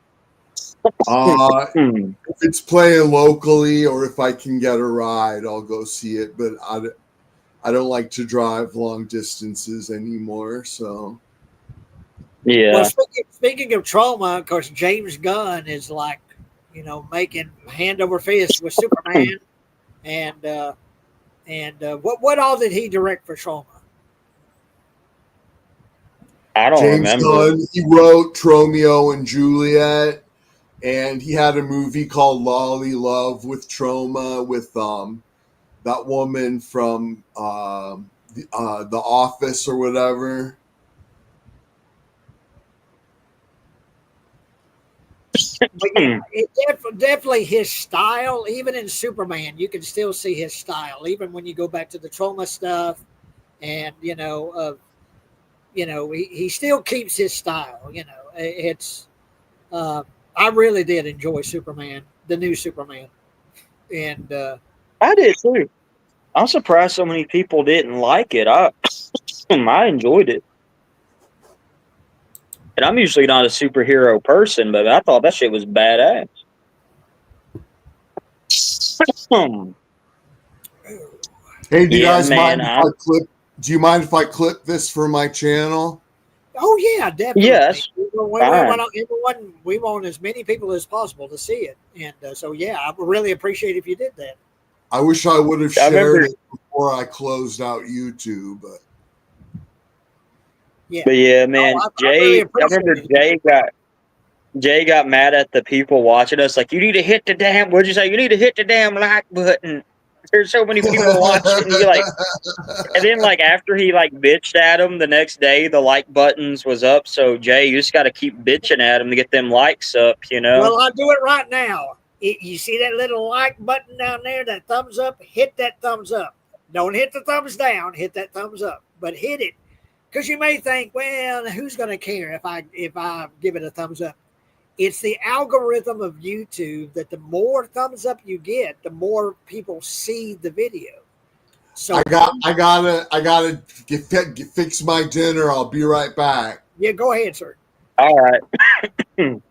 If it's playing locally or if I can get a ride, I'll go see it. But I don't like to drive long distances anymore. So, yeah. Well, speaking of trauma, of course, James Gunn is like, making hand over fist with Superman, and what all did he direct for Trauma? I don't James remember. Gunn, he wrote Romeo and Juliet, and he had a movie called Lolly Love with Trauma with that woman from The Office or whatever. But yeah, it's definitely his style. Even in Superman, you can still see his style. Even when you go back to the Trauma stuff, and he still keeps his style. It's I really did enjoy Superman, the new Superman, and I did too. I'm surprised so many people didn't like it. I enjoyed it. And I'm usually not a superhero person, but I thought that shit was badass. Hey, do you guys man, mind if I clip? Do you mind if I clip this for my channel? Oh yeah, definitely. Yes. We want as many people as possible to see it, and so yeah, I would really appreciate if you did that. I wish I would have shared it before I closed out YouTube. But yeah, man, Jay. I remember Jay got mad at the people watching us. Like, you need to hit the damn. What'd you say? You need to hit the damn like button. There's so many people watching. You like, and then like after he like bitched at him the next day, the like buttons was up. So Jay, you just got to keep bitching at him to get them likes up. Well, I'll do it right now. You see that little like button down there, that thumbs up? Hit that thumbs up. Don't hit the thumbs down. Hit that thumbs up, but hit it, because you may think, well, who's going to care if I give it a thumbs up? It's the algorithm of YouTube that the more thumbs up you get, the more people see the video. So I gotta fix my dinner. I'll be right back. Yeah, go ahead, sir. All right. And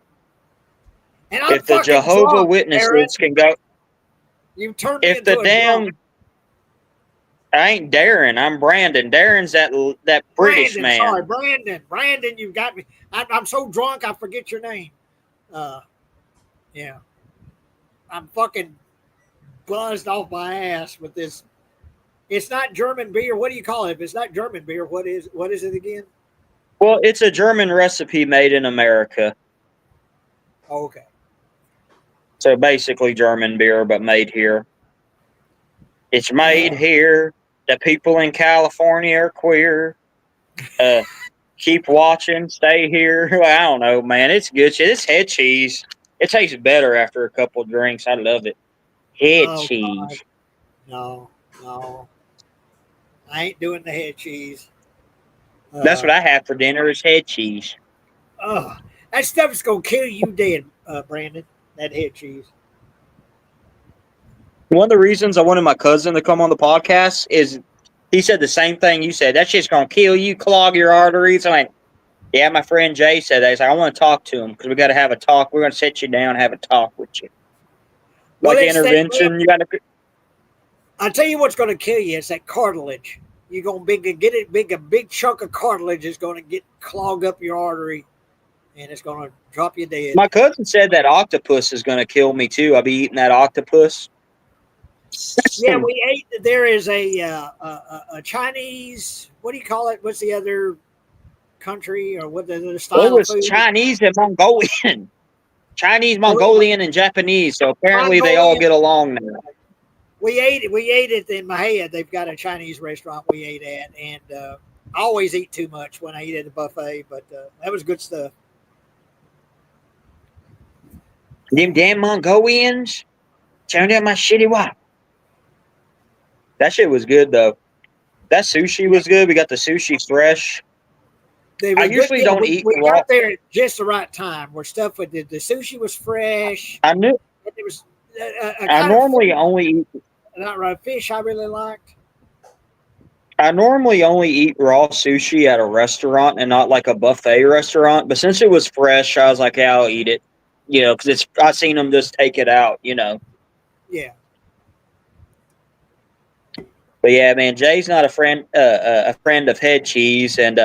if the Jehovah Witnesses Aaron, can go, you turned me if into the damn. I ain't Darren. I'm Brandon. Darren's that British Brandon, man. Sorry, Brandon, you got me. I'm so drunk I forget your name. Yeah, I'm fucking buzzed off my ass with this. It's not German beer. What do you call it? If it's not German beer, what is it again? Well, it's a German recipe made in America. Okay. So basically German beer, but made here. It's made here. The people in California are queer. Keep watching. Stay here. I don't know, man. It's good shit. It's head cheese. It tastes better after a couple of drinks. I love it. Head cheese. God. No. I ain't doing the head cheese. That's what I have for dinner is head cheese. That stuff's going to kill you dead, Brandon, that head cheese. One of the reasons I wanted my cousin to come on the podcast is he said the same thing you said. That shit's going to kill you, clog your arteries. I went, yeah, my friend Jay said that. He's like, I want to talk to him because we got to have a talk. We're going to sit you down and have a talk with you. Like intervention. You got to. I'll tell you what's going to kill you. It's that cartilage. You're going to get it big. A big chunk of cartilage is going to get clog up your artery, and it's gonna drop you dead. My cousin said that octopus is going to kill me too. I'll be eating that octopus. Yeah, we ate. There is a Chinese. What do you call it? What's the other country or what the It style of was food? Chinese and Mongolian. Chinese, Oh, Mongolian, and Japanese. So apparently they all Mongolian. get along now. We ate it. We ate it in my head. They've got a Chinese restaurant we ate at, and I always eat too much when I eat at a buffet. But that was good stuff. Them damn Mongolians. Turn down my shitty wife. That shit was good though. That sushi was good. We got the sushi fresh. They I were good. usually Yeah, don't we eat raw. got there at just the right time where stuff with the sushi was fresh. I knew. It was a I kind of normally only eat. not right fish I really liked. I normally only eat raw sushi at a restaurant and not like a buffet restaurant. But since it was fresh, I was like, yeah, I'll eat it. You know, because it's. I seen them just take it out. You know. Yeah. But yeah, man, Jay's not a friend of head cheese, and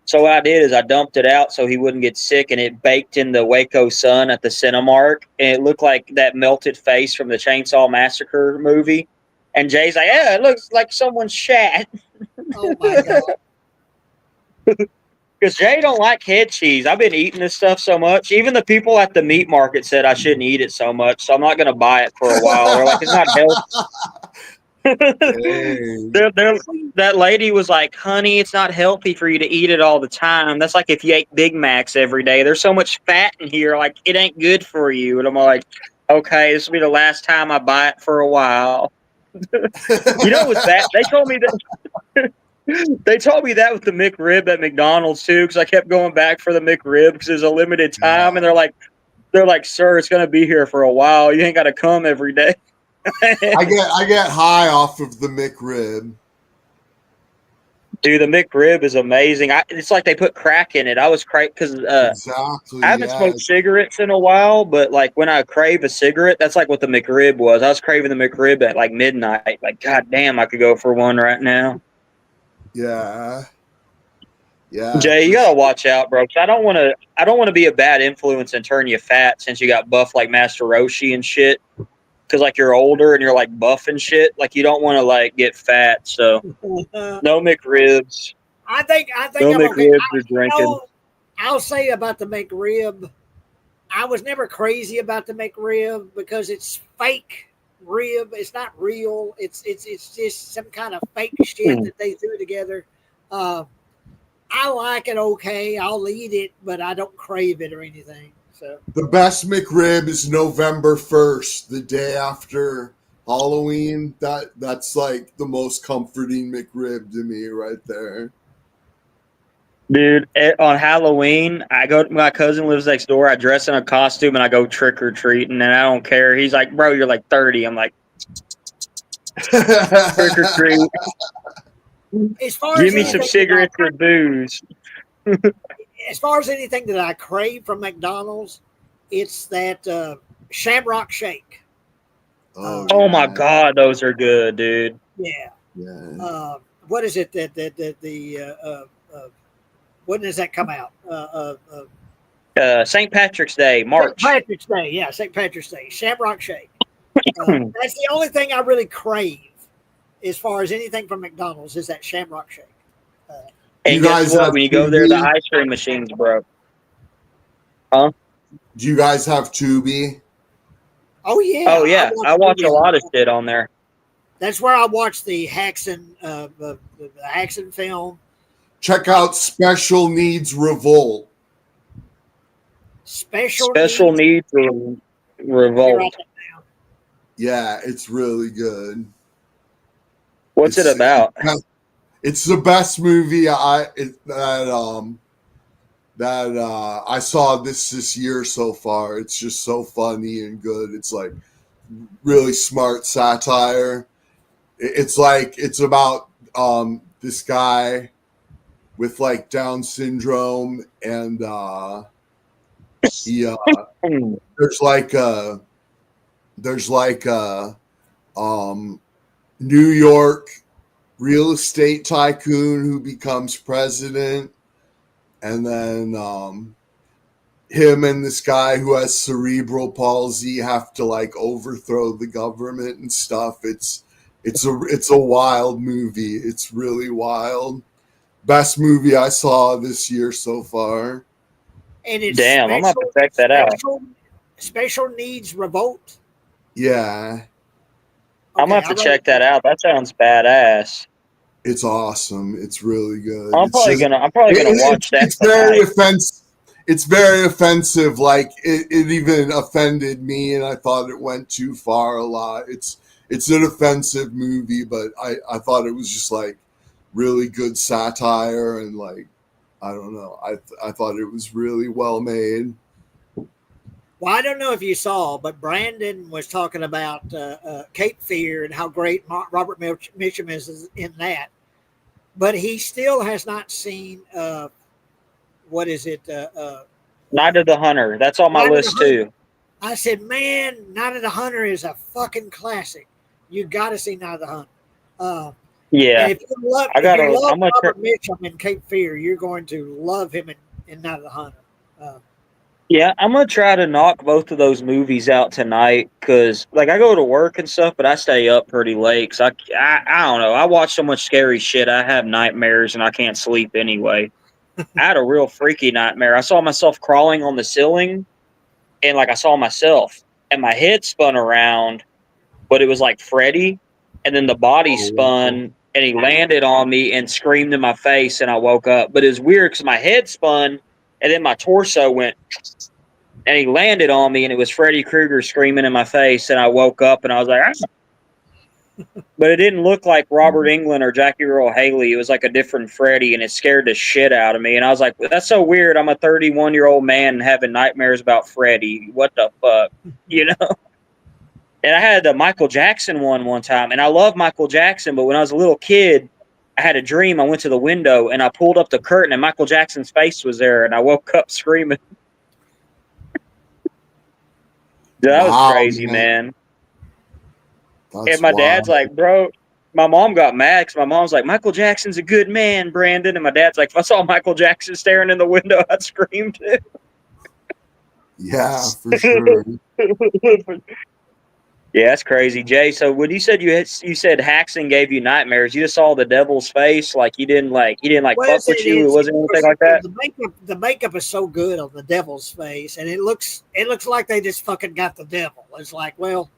so what I did is I dumped it out so he wouldn't get sick, and it baked in the Waco sun at the Cinemark, and it looked like that melted face from the Chainsaw Massacre movie. And Jay's like, "Yeah, it looks like someone's shat," Oh my god. because Jay don't like head cheese. I've been eating this stuff so much. Even the people at the meat market said I shouldn't eat it so much, so I'm not going to buy it for a while. They're like, "It's not healthy." That lady was like, honey, it's not healthy for you to eat it all the time. That's like if you ate Big Macs every day. There's so much fat in here, like it ain't good for you. And I'm like, okay, this will be the last time I buy it for a while. You know what's bad? They told me that they told me that with the McRib at McDonald's too, because I kept going back for the McRib because there's a limited time, and they're like, sir, it's gonna be here for a while. You ain't gotta come every day. I get high off of the McRib. Dude, the McRib is amazing. It's like they put crack in it. I was crazy because Exactly. I haven't smoked cigarettes in a while, but like when I crave a cigarette, that's like what the McRib was. I was craving the McRib at like midnight. Like, god damn, I could go for one right now. Yeah. Yeah. Jay, you gotta watch out, bro. 'Cause I don't want to be a bad influence and turn you fat since you got buff like Master Roshi and shit. Because like you're older and you're like buff and shit. Like you don't want to like get fat. So no McRibs. I think No I'm okay. McRibs or drinking. I'll say about the McRib, I was never crazy about the McRib because it's fake rib. It's not real. It's just some kind of fake shit that they threw together. I like it okay. I'll eat it, but I don't crave it or anything. So The best McRib is November 1st, the day after Halloween. That's like the most comforting McRib to me right there. Dude, on Halloween, my cousin lives next door. I dress in a costume and I go trick or treating, and I don't care. He's like, bro, you're like 30. I'm like, trick or treat. as far Give as me some anything cigarettes or booze. as far as anything that I crave from McDonald's, it's that Shamrock Shake. Oh my god, those are good, dude. Yeah. Yeah. What is it that when does that come out? St. Patrick's Day, March. St. Patrick's Day. Yeah, St. Patrick's Day. Shamrock Shake. That's the only thing I really crave as far as anything from McDonald's is that Shamrock Shake. And You guess guys what? have When you go there, TV? the ice cream machine's broke. Huh? Do you guys have Tubi? Oh yeah. Oh yeah, I watch a lot of shit on there. That's where I watch the Haxon the Haxon film. Check out Special Needs Revolt. Special Needs Revolt. Yeah, it's really good. What's it about? It's the best movie I saw this year so far. It's just so funny and good. It's like really smart satire. It's about this guy with like Down syndrome, and he there's like a New York real estate tycoon who becomes president, and then him and this guy who has cerebral palsy have to like overthrow the government and stuff. It's a wild movie. It's really wild. Best movie I saw this year so far. And it's Damn, I'm gonna have to check that out. Special needs revolt. Yeah, I'm gonna have to check that out. That sounds badass. it's awesome. It's really good. I'm probably gonna watch that. It's very offensive. It's very offensive. Like it even offended me, and I thought it went too far a lot. It's an offensive movie, but I thought it was just like really good satire, and like I don't know. I thought it was really well made. Well, I don't know if you saw, but Brandon was talking about Cape Fear and how great Robert Mitchum is in that. But he still has not seen, what is it? Night of the Hunter. That's on my list too. I said, man, Night of the Hunter is a fucking classic. You got to see Night of the Hunter. Yeah. And if you love Robert Mitchum in Cape Fear, you're going to love him in Night of the Hunter. Yeah, I'm gonna try to knock both of those movies out tonight because, like, I go to work and stuff, but I stay up pretty late. Cause I don't know. I watch so much scary shit. I have nightmares and I can't sleep anyway. I had a real freaky nightmare. I saw myself crawling on the ceiling, and like I saw myself, and my head spun around, but it was like Freddy, and then the body spun, and he landed on me and screamed in my face, and I woke up. But it was weird because my head spun. And then my torso went, and he landed on me, and it was Freddy Krueger screaming in my face. And I woke up, and I was like, ah. But it didn't look like Robert Englund or Jackie Earle Haley. It was like a different Freddy, and it scared the shit out of me. And I was like, that's so weird. I'm a 31-year-old man having nightmares about Freddy. What the fuck? You know? And I had the Michael Jackson one time, and I love Michael Jackson, but when I was a little kid, I had a dream. I went to the window and I pulled up the curtain and Michael Jackson's face was there, and I woke up screaming. That was crazy, man. And my dad's like, bro, my mom got mad because my mom's like, Michael Jackson's a good man, Brandon. And my dad's like, if I saw Michael Jackson staring in the window, I'd scream too. Yeah, for sure. Yeah, that's crazy, Jay. So when you said you said Haxon gave you nightmares, you just saw the devil's face, like he didn't fuck with you. It wasn't anything like that. The makeup is so good on the devil's face, and it looks like they just fucking got the devil. It's like, well,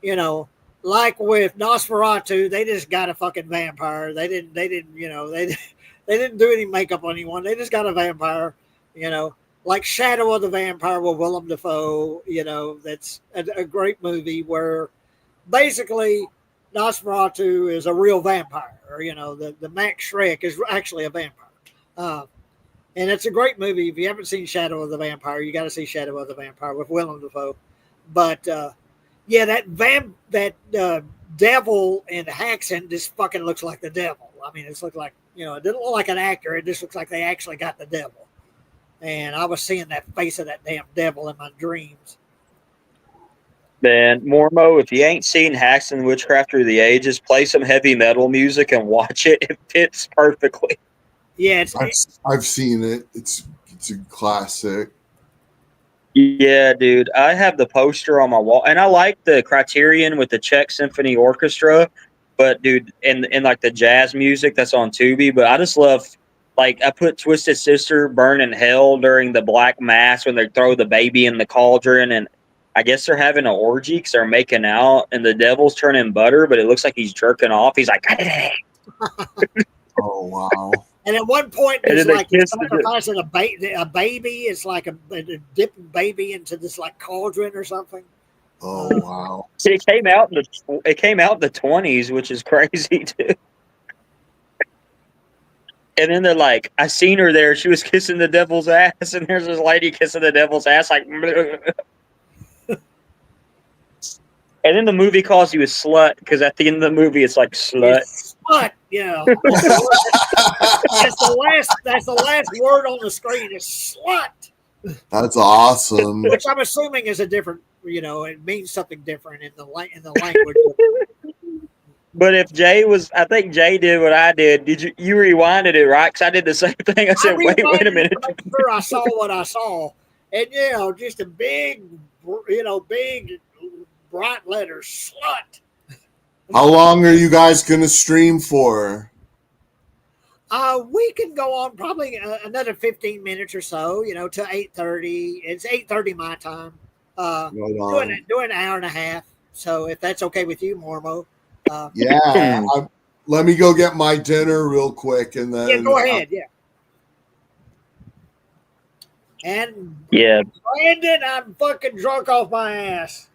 you know, like with Nosferatu, they just got a fucking vampire. They didn't do any makeup on anyone. They just got a vampire, you know. Like Shadow of the Vampire with Willem Dafoe, you know, that's a great movie where basically Nosferatu is a real vampire. Or, you know, the Max Schreck is actually a vampire. And it's a great movie. If you haven't seen Shadow of the Vampire, you got to see Shadow of the Vampire with Willem Dafoe. But, yeah, that devil in Haxon just fucking looks like the devil. I mean, it looks like, you know, it didn't look like an actor. It just looks like they actually got the devil. And I was seeing that face of that damn devil in my dreams. Man, Mormo, if you ain't seen Haxon Witchcraft Through the Ages, play some heavy metal music and watch it. It fits perfectly. Yeah, I've seen it. It's a classic. Yeah, dude. I have the poster on my wall, and I like the Criterion with the Czech Symphony Orchestra. But, dude, and like the jazz music that's on Tubi, but I just love. Like, I put Twisted Sister Burn in Hell during the Black Mass when they throw the baby in the cauldron, and I guess they're having an orgy because they're making out, and the devil's turning butter, but it looks like he's jerking off. He's like, oh, wow. And at one point, it's like sacrificing a baby. It's like a dipping baby into this, like, cauldron or something. Oh, wow. It came out in the 20s, which is crazy, too. And then they're like, I seen her there. She was kissing the devil's ass. And there's this lady kissing the devil's ass. Like, and then the movie calls you a slut. Because at the end of the movie, it's like, slut. Slut, yeah. That's the last word on the screen is slut. That's awesome. Which I'm assuming is a different, you know, it means something different in the language. But if I think Jay did what I did. You rewinded it, right? Because I did the same thing. I said, wait a minute. Sure, I saw what I saw. and just a big, big bright letters, slut. How long are you guys gonna stream for? We can go on probably another 15 minutes or so, to 8:30. It's 8:30 my time. Right Doing on. doing an hour and a half. So if that's okay with you, Mormo. Yeah. Let me go get my dinner real quick, and Yeah, then go ahead. Yeah. And Yeah. Brandon, I'm fucking drunk off my ass.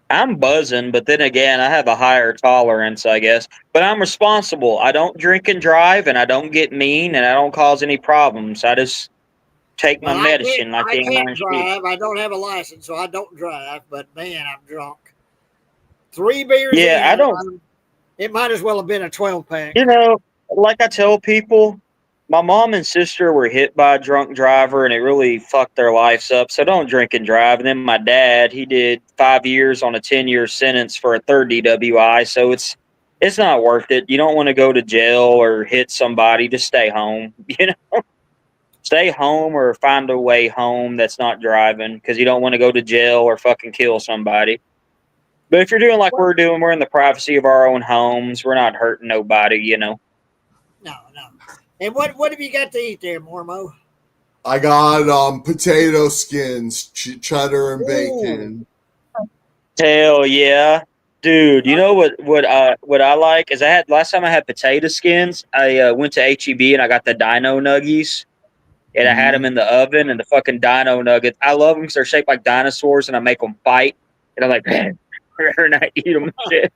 I'm buzzing, but then again, I have a higher tolerance, I guess. But I'm responsible. I don't drink and drive, and I don't get mean, and I don't cause any problems. I just take my Well, I can't. medicine like I the can't Iron Sheik. drive. I don't have a license, so I don't drive. But man, I'm drunk. 3 beers Yeah, in, I don't. it might as well have been a 12-pack. You know, like I tell people, my mom and sister were hit by a drunk driver, and it really fucked their lives up. So don't drink and drive. And then my dad, he did 5 years on a 10-year sentence for a third DWI. So it's not worth it. You don't want to go to jail or hit somebody. Just stay home. Stay home or find a way home that's not driving because you don't want to go to jail or fucking kill somebody. But if you're doing like we're doing, we're in the privacy of our own homes. We're not hurting nobody. No, no. And what have you got to eat there, Mormo? I got potato skins, cheddar and Ooh. bacon. Hell yeah, dude! You know what I like is I had last time I had potato skins. I went to HEB and I got the Dino Nuggies, and I had them Mhm. in the oven. And the fucking Dino Nuggets, I love them because they're shaped like dinosaurs, and I make them fight, and I'm like, and I eat them. Shit.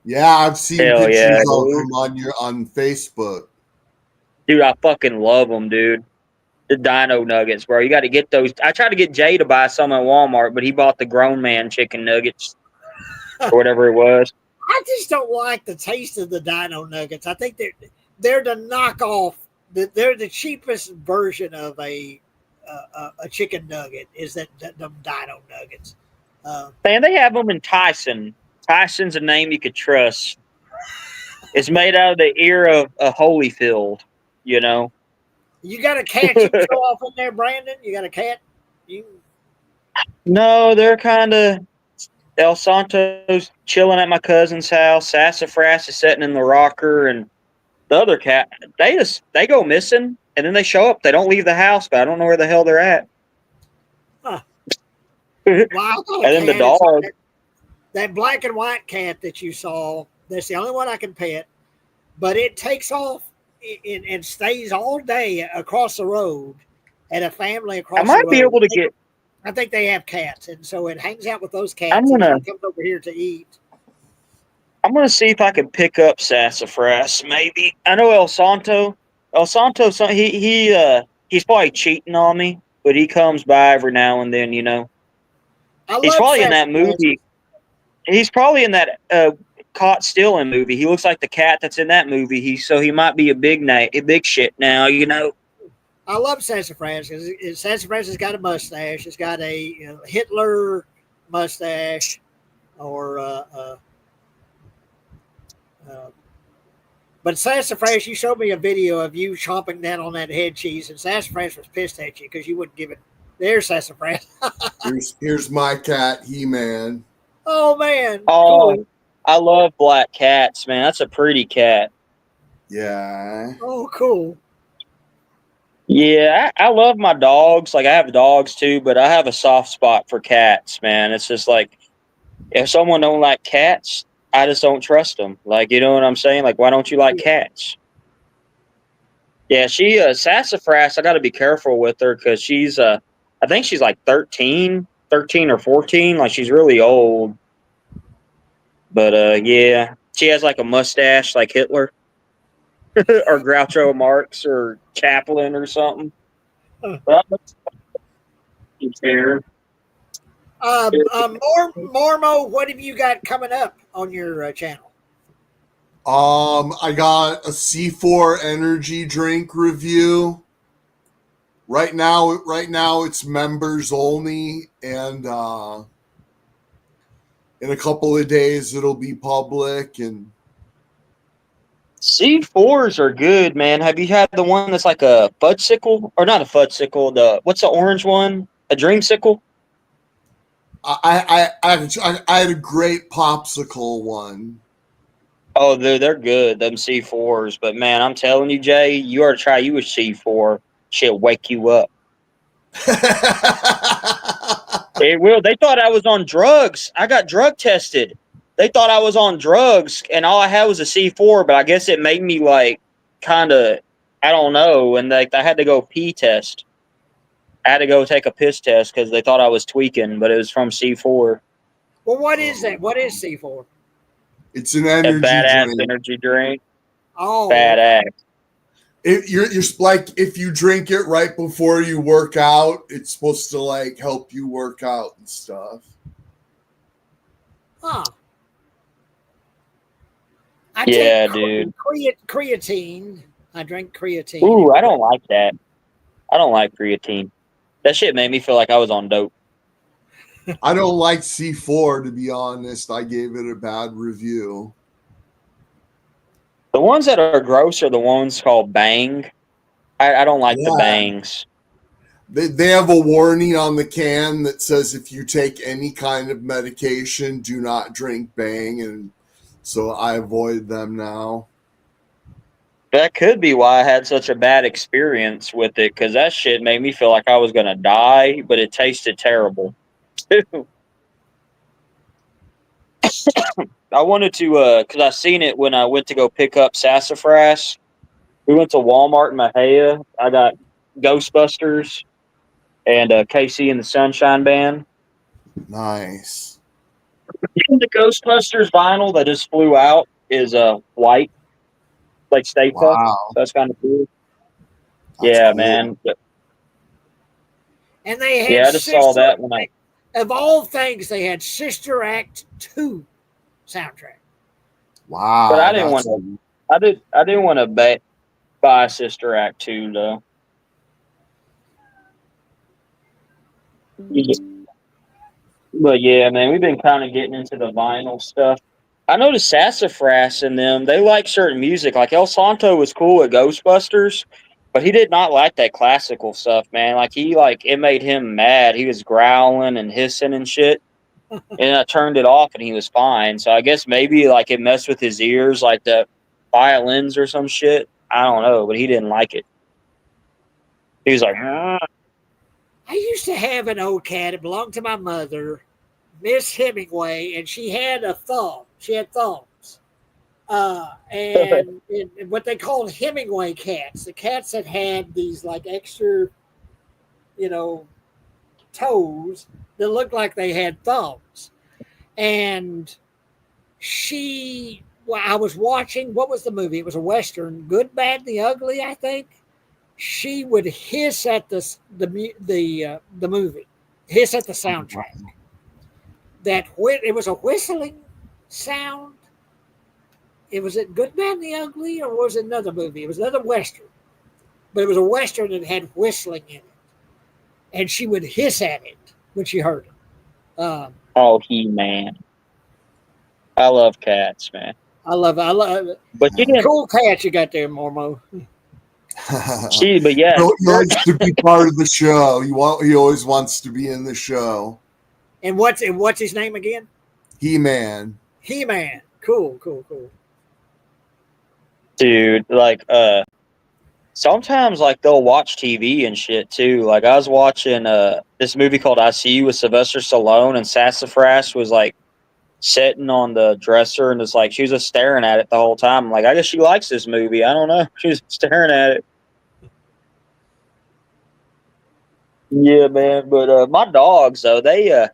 Yeah, I've seen Hell yeah, pictures of dude! them on Facebook. Dude, I fucking love them, dude. The Dino Nuggets, bro. You got to get those. I tried to get Jay to buy some at Walmart, but he bought the grown man chicken nuggets or whatever it was. I just don't like the taste of the Dino Nuggets. I think they're the knockoff. They're the cheapest version of a chicken nugget. Is that them Dino Nuggets? Man, they have them in Tyson. Tyson's a name you could trust. It's made out of the ear of a Holyfield, you know. You got a cat you can show off in there, Brandon? You got a cat? You No, they're kind of El Santo's chilling at my cousin's house. Sassafras is sitting in the rocker, and the other cat they go missing, and then they show up. They don't leave the house, but I don't know where the hell they're at. Huh. And Well, I got a then the cat. It's dog. that black and white cat that you saw. That's the only one I can pet. But it takes off and stays all day across the road at a family I across the might be road. able to get. I think they have cats, and so it hangs out with those I'm cats, and then gonna. it comes over here to eat. I'm gonna see if I can pick up Sassafras. Maybe I know El Santo. El Santo, he's probably cheating on me, but he comes by every now and then. I He's love probably in that sassafras. movie. He's probably in that Caught Stealing movie. He looks like the cat that's in that movie. He might be a big shit now. I love sassafras because sassafras has got a mustache. It's got a Hitler mustache, or uh, but sassafras. You showed me a video of you chomping down on that head cheese, and sassafras was pissed at you because you wouldn't give it. There's sassafras. Here's my cat, He-Man. Oh man, Oh, cool. I love black cats, man. That's a pretty cat. Yeah. Oh, cool. Yeah, I love my dogs. Like I have dogs too, but I have a soft spot for cats, man. It's just like if someone don't like cats, I just don't trust them. Like, you know what I'm saying? Like, why don't you like Yeah. cats? Yeah, she Sassafras. I got to be careful with her because I think she's like 13 or 14. Like she's really old. But yeah, she has like a mustache, like Hitler or Groucho Marx or Chaplin or something. Uh, But I'm scared. Mormo, what have you got coming up on your channel? I got a C4 energy drink review. Right now it's members only, and in a couple of days it'll be public, and C4s are good, man. Have you had the one that's like a fudgesicle? Or not a fudgesicle, what's the orange one? A dreamsicle? I had a great popsicle one. Oh, they're good, them C4s. But man, I'm telling you, Jay, you ought to try you a C4. Shit'll wake you up. It will. They thought I was on drugs. I got drug tested. They thought I was on drugs, and all I had was a C4. But I guess it made me like kind of, I don't know. And like I had to go pee test. I had to go take a piss test because they thought I was tweaking, but it was from C4. Well, what is that? What is C4? It's an A energy badass drink. energy drink. Oh, Badass. You're like, if you drink it right before you work out, it's supposed to like help you work out and stuff. huh. I Yeah, take dude. creatine. I drink creatine. Ooh, I don't like that. I don't like creatine. That shit made me feel like I was on dope. I don't like C4, to be honest. I gave it a bad review. The ones that are gross are the ones called Bang. I don't like the Yeah. Bangs. They have a warning on the can that says if you take any kind of medication, do not drink Bang, and so I avoid them now. That could be why I had such a bad experience with it, because that shit made me feel like I was gonna die, but it tasted terrible. I wanted to, because I seen it when I went to go pick up sassafras. We went to Walmart in Mahia. I got Ghostbusters and KC and the Sunshine Band. Nice. The Ghostbusters vinyl that just flew out is white, like Stay Puft. Wow. So that's kind of cool. That's Yeah, cool. man. And they had Yeah, I just saw that when of all things, they had Sister Act 2 soundtrack. Wow. But I didn't want to. I didn't want to buy Sister Act 2 though. But yeah, man, we've been kind of getting into the vinyl stuff. I noticed Sassafras and them, they like certain music. Like El Santo was cool at Ghostbusters, but he did not like that classical stuff, man. Like it made him mad. He was growling and hissing and shit. And I turned it off and he was fine. So I guess maybe like it messed with his ears, like the violins or some shit. I don't know, but he didn't like it. He was like, I used to have an old cat. It belonged to my mother, Miss Hemingway, and she had a thumb. She had thumbs. And what they called Hemingway cats, the cats that had these like extra, toes that looked like they had thumbs. And I was watching, what was the movie? It was a Western, Good, Bad, and the Ugly, I think. She would hiss at the movie, hiss at the soundtrack. It was a whistling sound. Was it Good, Bad, and the Ugly, or was it another movie? It was another Western, but it was a Western that had whistling in it, and she would hiss at it when she heard it. oh, He-Man. I love cats, man. I love it. But she didn't. Cool cat you got there, Mormo. But yeah, He likes to be part of the show. He always wants to be in the show. And what's his name again? He-Man. He-Man. Cool. dude, like sometimes like they'll watch TV and shit too. Like I was watching this movie called I See You with Sylvester Stallone, and Sassafras was like sitting on the dresser and it's like she was just staring at it the whole time. I'm like, I guess she likes this movie. I don't know. She was staring at it. Yeah, man. But my dogs though, they'll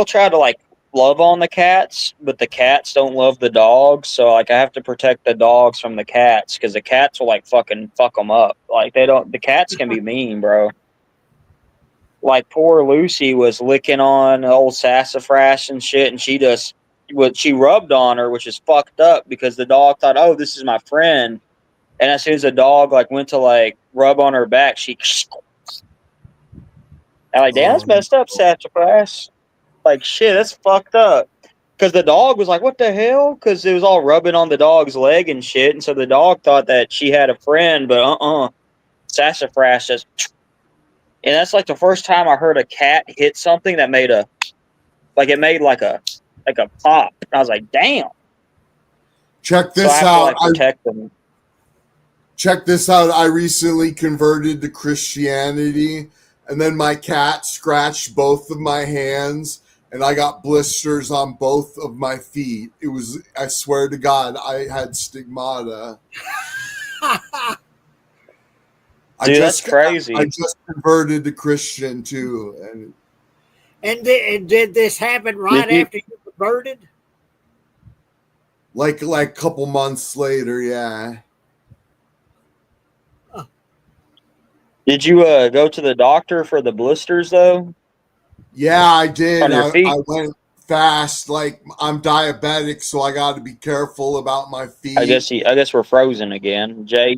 try to like love on the cats, but the cats don't love the dogs. So like I have to protect the dogs from the cats because the cats will like fucking fuck them up. Like the cats can be mean, bro. Like poor Lucy was licking on old Sassafras and shit, and she rubbed on her, which is fucked up because the dog thought, oh, this is my friend. And as soon as the dog like went to like rub on her back, I'm like, damn, that's messed up, Sassafras. Like shit, that's fucked up. because the dog was like, what the hell? Because it was all rubbing on the dog's leg and shit. And so the dog thought that she had a friend, but sassafras just. And that's like the first time I heard a cat hit something that made a pop. And I was like, damn. Check So I this have to out. like protect them. Check this out. I recently converted to Christianity, and then my cat scratched both of my hands, and I got blisters on both of my feet. It was, I swear to God, I had stigmata. Dude, that's crazy. I just converted to Christian too, And did this happen right after you converted? Like a couple months later, yeah. Did you go to the doctor for the blisters though? Yeah, I did. On your feet? I went fast. Like, I'm diabetic, so I got to be careful about my feet. I guess we're frozen again, Jay.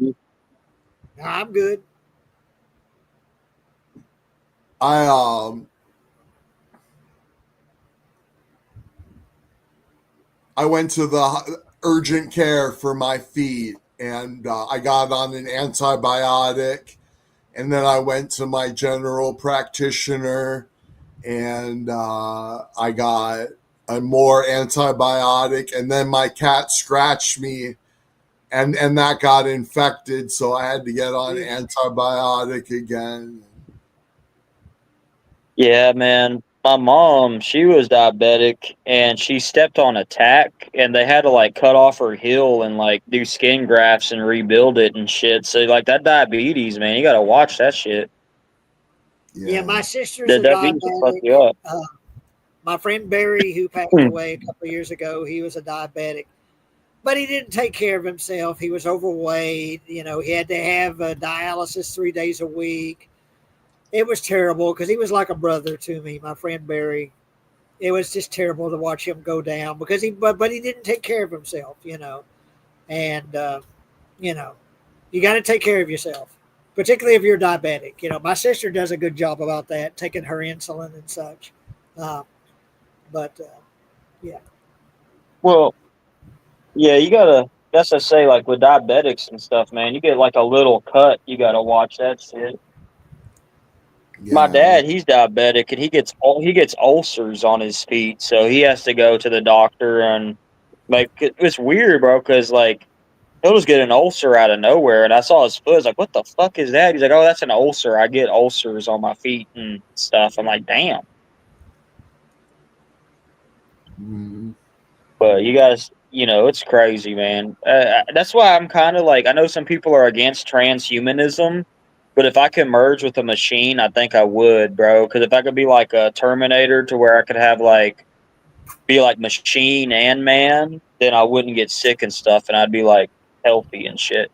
I'm good. I went to the urgent care for my feet, and I got on an antibiotic, and then I went to my general practitioner, and I got a more antibiotic, and then my cat scratched me, and that got infected, so I had to get on antibiotic again. Yeah, man. My mom, she was diabetic and she stepped on a tack and they had to like cut off her heel and like do skin grafts and rebuild it and shit. So like that diabetes, man, you gotta watch that shit. Yeah, my sister's The a diabetes will fuck diabetic. you up. My friend Barry, who passed away a couple of years ago, he was a diabetic, but he didn't take care of himself. He was overweight. You know, he had to have dialysis 3 days a week. It was terrible because he was like a brother to me, my friend Barry. It was just terrible to watch him go down because but he didn't take care of himself, you know. And you know, you got to take care of yourself, particularly if you're diabetic. You know, my sister does a good job about that, taking her insulin and such. But yeah. Well, yeah, that's what I say, like with diabetics and stuff, man, you get like a little cut, you gotta watch that shit. Yeah. My dad, he's diabetic, and he gets ulcers on his feet, so he has to go to the doctor. And like it's weird, bro, because like he'll just get an ulcer out of nowhere. And I saw his foot. I was like, "What the fuck is that?" He's like, "Oh, that's an ulcer. I get ulcers on my feet and stuff." I'm like, "Damn." Mm-hmm. But you guys, it's crazy, man. That's why I'm kind of like, I know some people are against transhumanism, but if I could merge with a machine, I think I would, bro. Because if I could be like a Terminator to where I could have be like machine and man, then I wouldn't get sick and stuff, and I'd be like healthy and shit.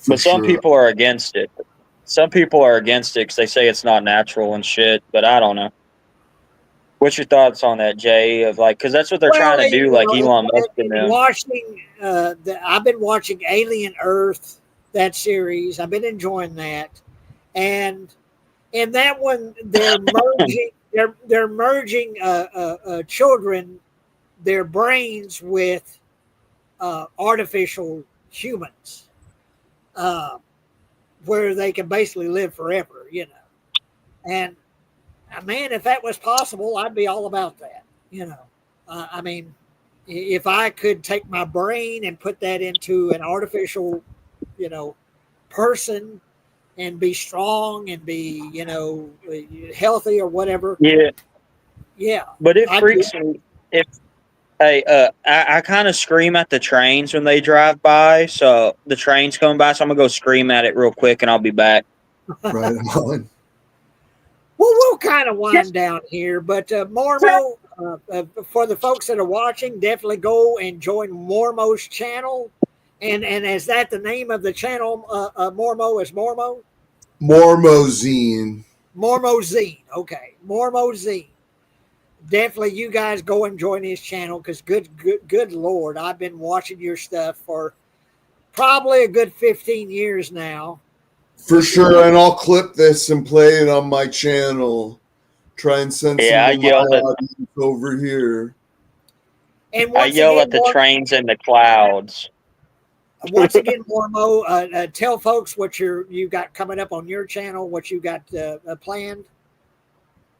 But some people are against it. Some people are against it because they say it's not natural and shit. But I don't know. What's your thoughts on that, Jay? Of like, because that's what they're trying to do, like Elon Musk and them. I've been watching Alien Earth, that series. I've been enjoying that, and in that one, they're merging. they're merging children, their brains with artificial humans, where they can basically live forever. You know, and man, if that was possible, I'd be all about that. You know, I mean, if I could take my brain and put that into an artificial, person and be strong and be, healthy or whatever. Yeah. Yeah. But it freaks me. I kind of scream at the trains when they drive by. So the train's coming by, so I'm going to go scream at it real quick and I'll be back. Right on. Well, we'll kind of wind down here, but Mormo, for the folks that are watching, definitely go and join Mormo's channel. And is that the name of the channel? Mormo is Mormo? Mormo Zine. Mormo Zine. Okay. Mormo Zine. Definitely you guys go and join his channel because good Lord, I've been watching your stuff for probably a good 15 years now. For sure, and I'll clip this and play it on my channel. Try and send Yeah, some to my audience over here. And I once yell again, at the trains in the clouds. Mormo, tell folks what you got coming up on your channel, what you got planned.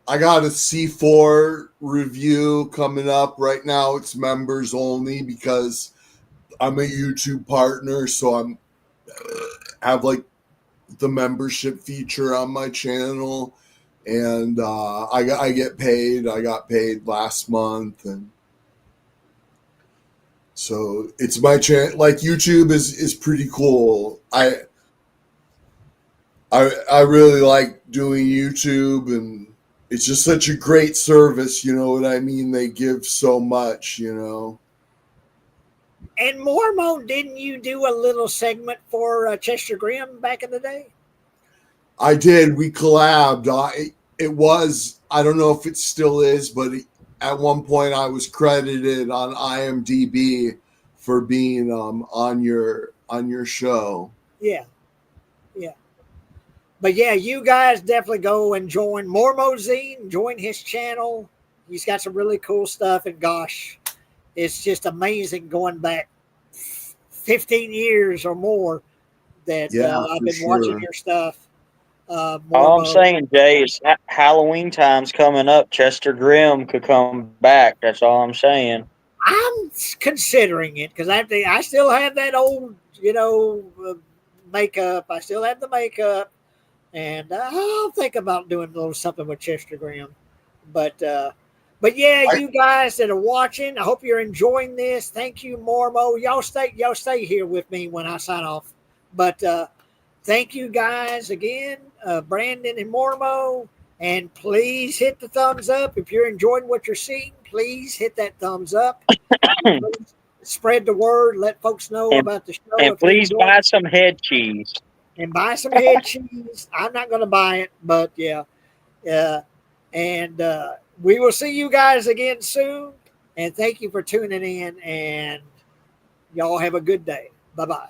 I got a C4 review coming up right now. It's members only because I'm a YouTube partner, so I'm have like the membership feature on my channel, and I get paid. I got paid last month, and so it's my channel. Like YouTube is pretty cool. I really like doing YouTube, and it's just such a great service. You know what I mean? They give so much. You know. And Mormo, didn't you do a little segment for Chester Grimm back in the day? I did. We collabed. It was, I don't know if it still is, but at one point I was credited on IMDb for being on your show. Yeah, yeah. But yeah, you guys definitely go and join Mormo Zine, join his channel. He's got some really cool stuff, and gosh, it's just amazing going back 15 years or more that Yeah, I've for been watching sure. your stuff. All I'm Mormo. saying, Jay, is Halloween time's coming up. Chester Grimm could come back. That's all I'm saying. I'm considering it because I still have that old, makeup. I still have the makeup, and I'll think about doing a little something with Chester Grimm. But yeah, I, you guys that are watching, I hope you're enjoying this. Thank you, Mormo. Y'all stay here with me when I sign off. But thank you guys again, Brandon and Mormo. And please hit the thumbs up if you're enjoying what you're seeing. Please hit that thumbs up. Please spread the word. Let folks know and about the show and if you're please enjoying buy it. some head cheese. And buy some head cheese. I'm not going to buy it, but yeah. And we will see you guys again soon. And thank you for tuning in. And y'all have a good day. Bye bye.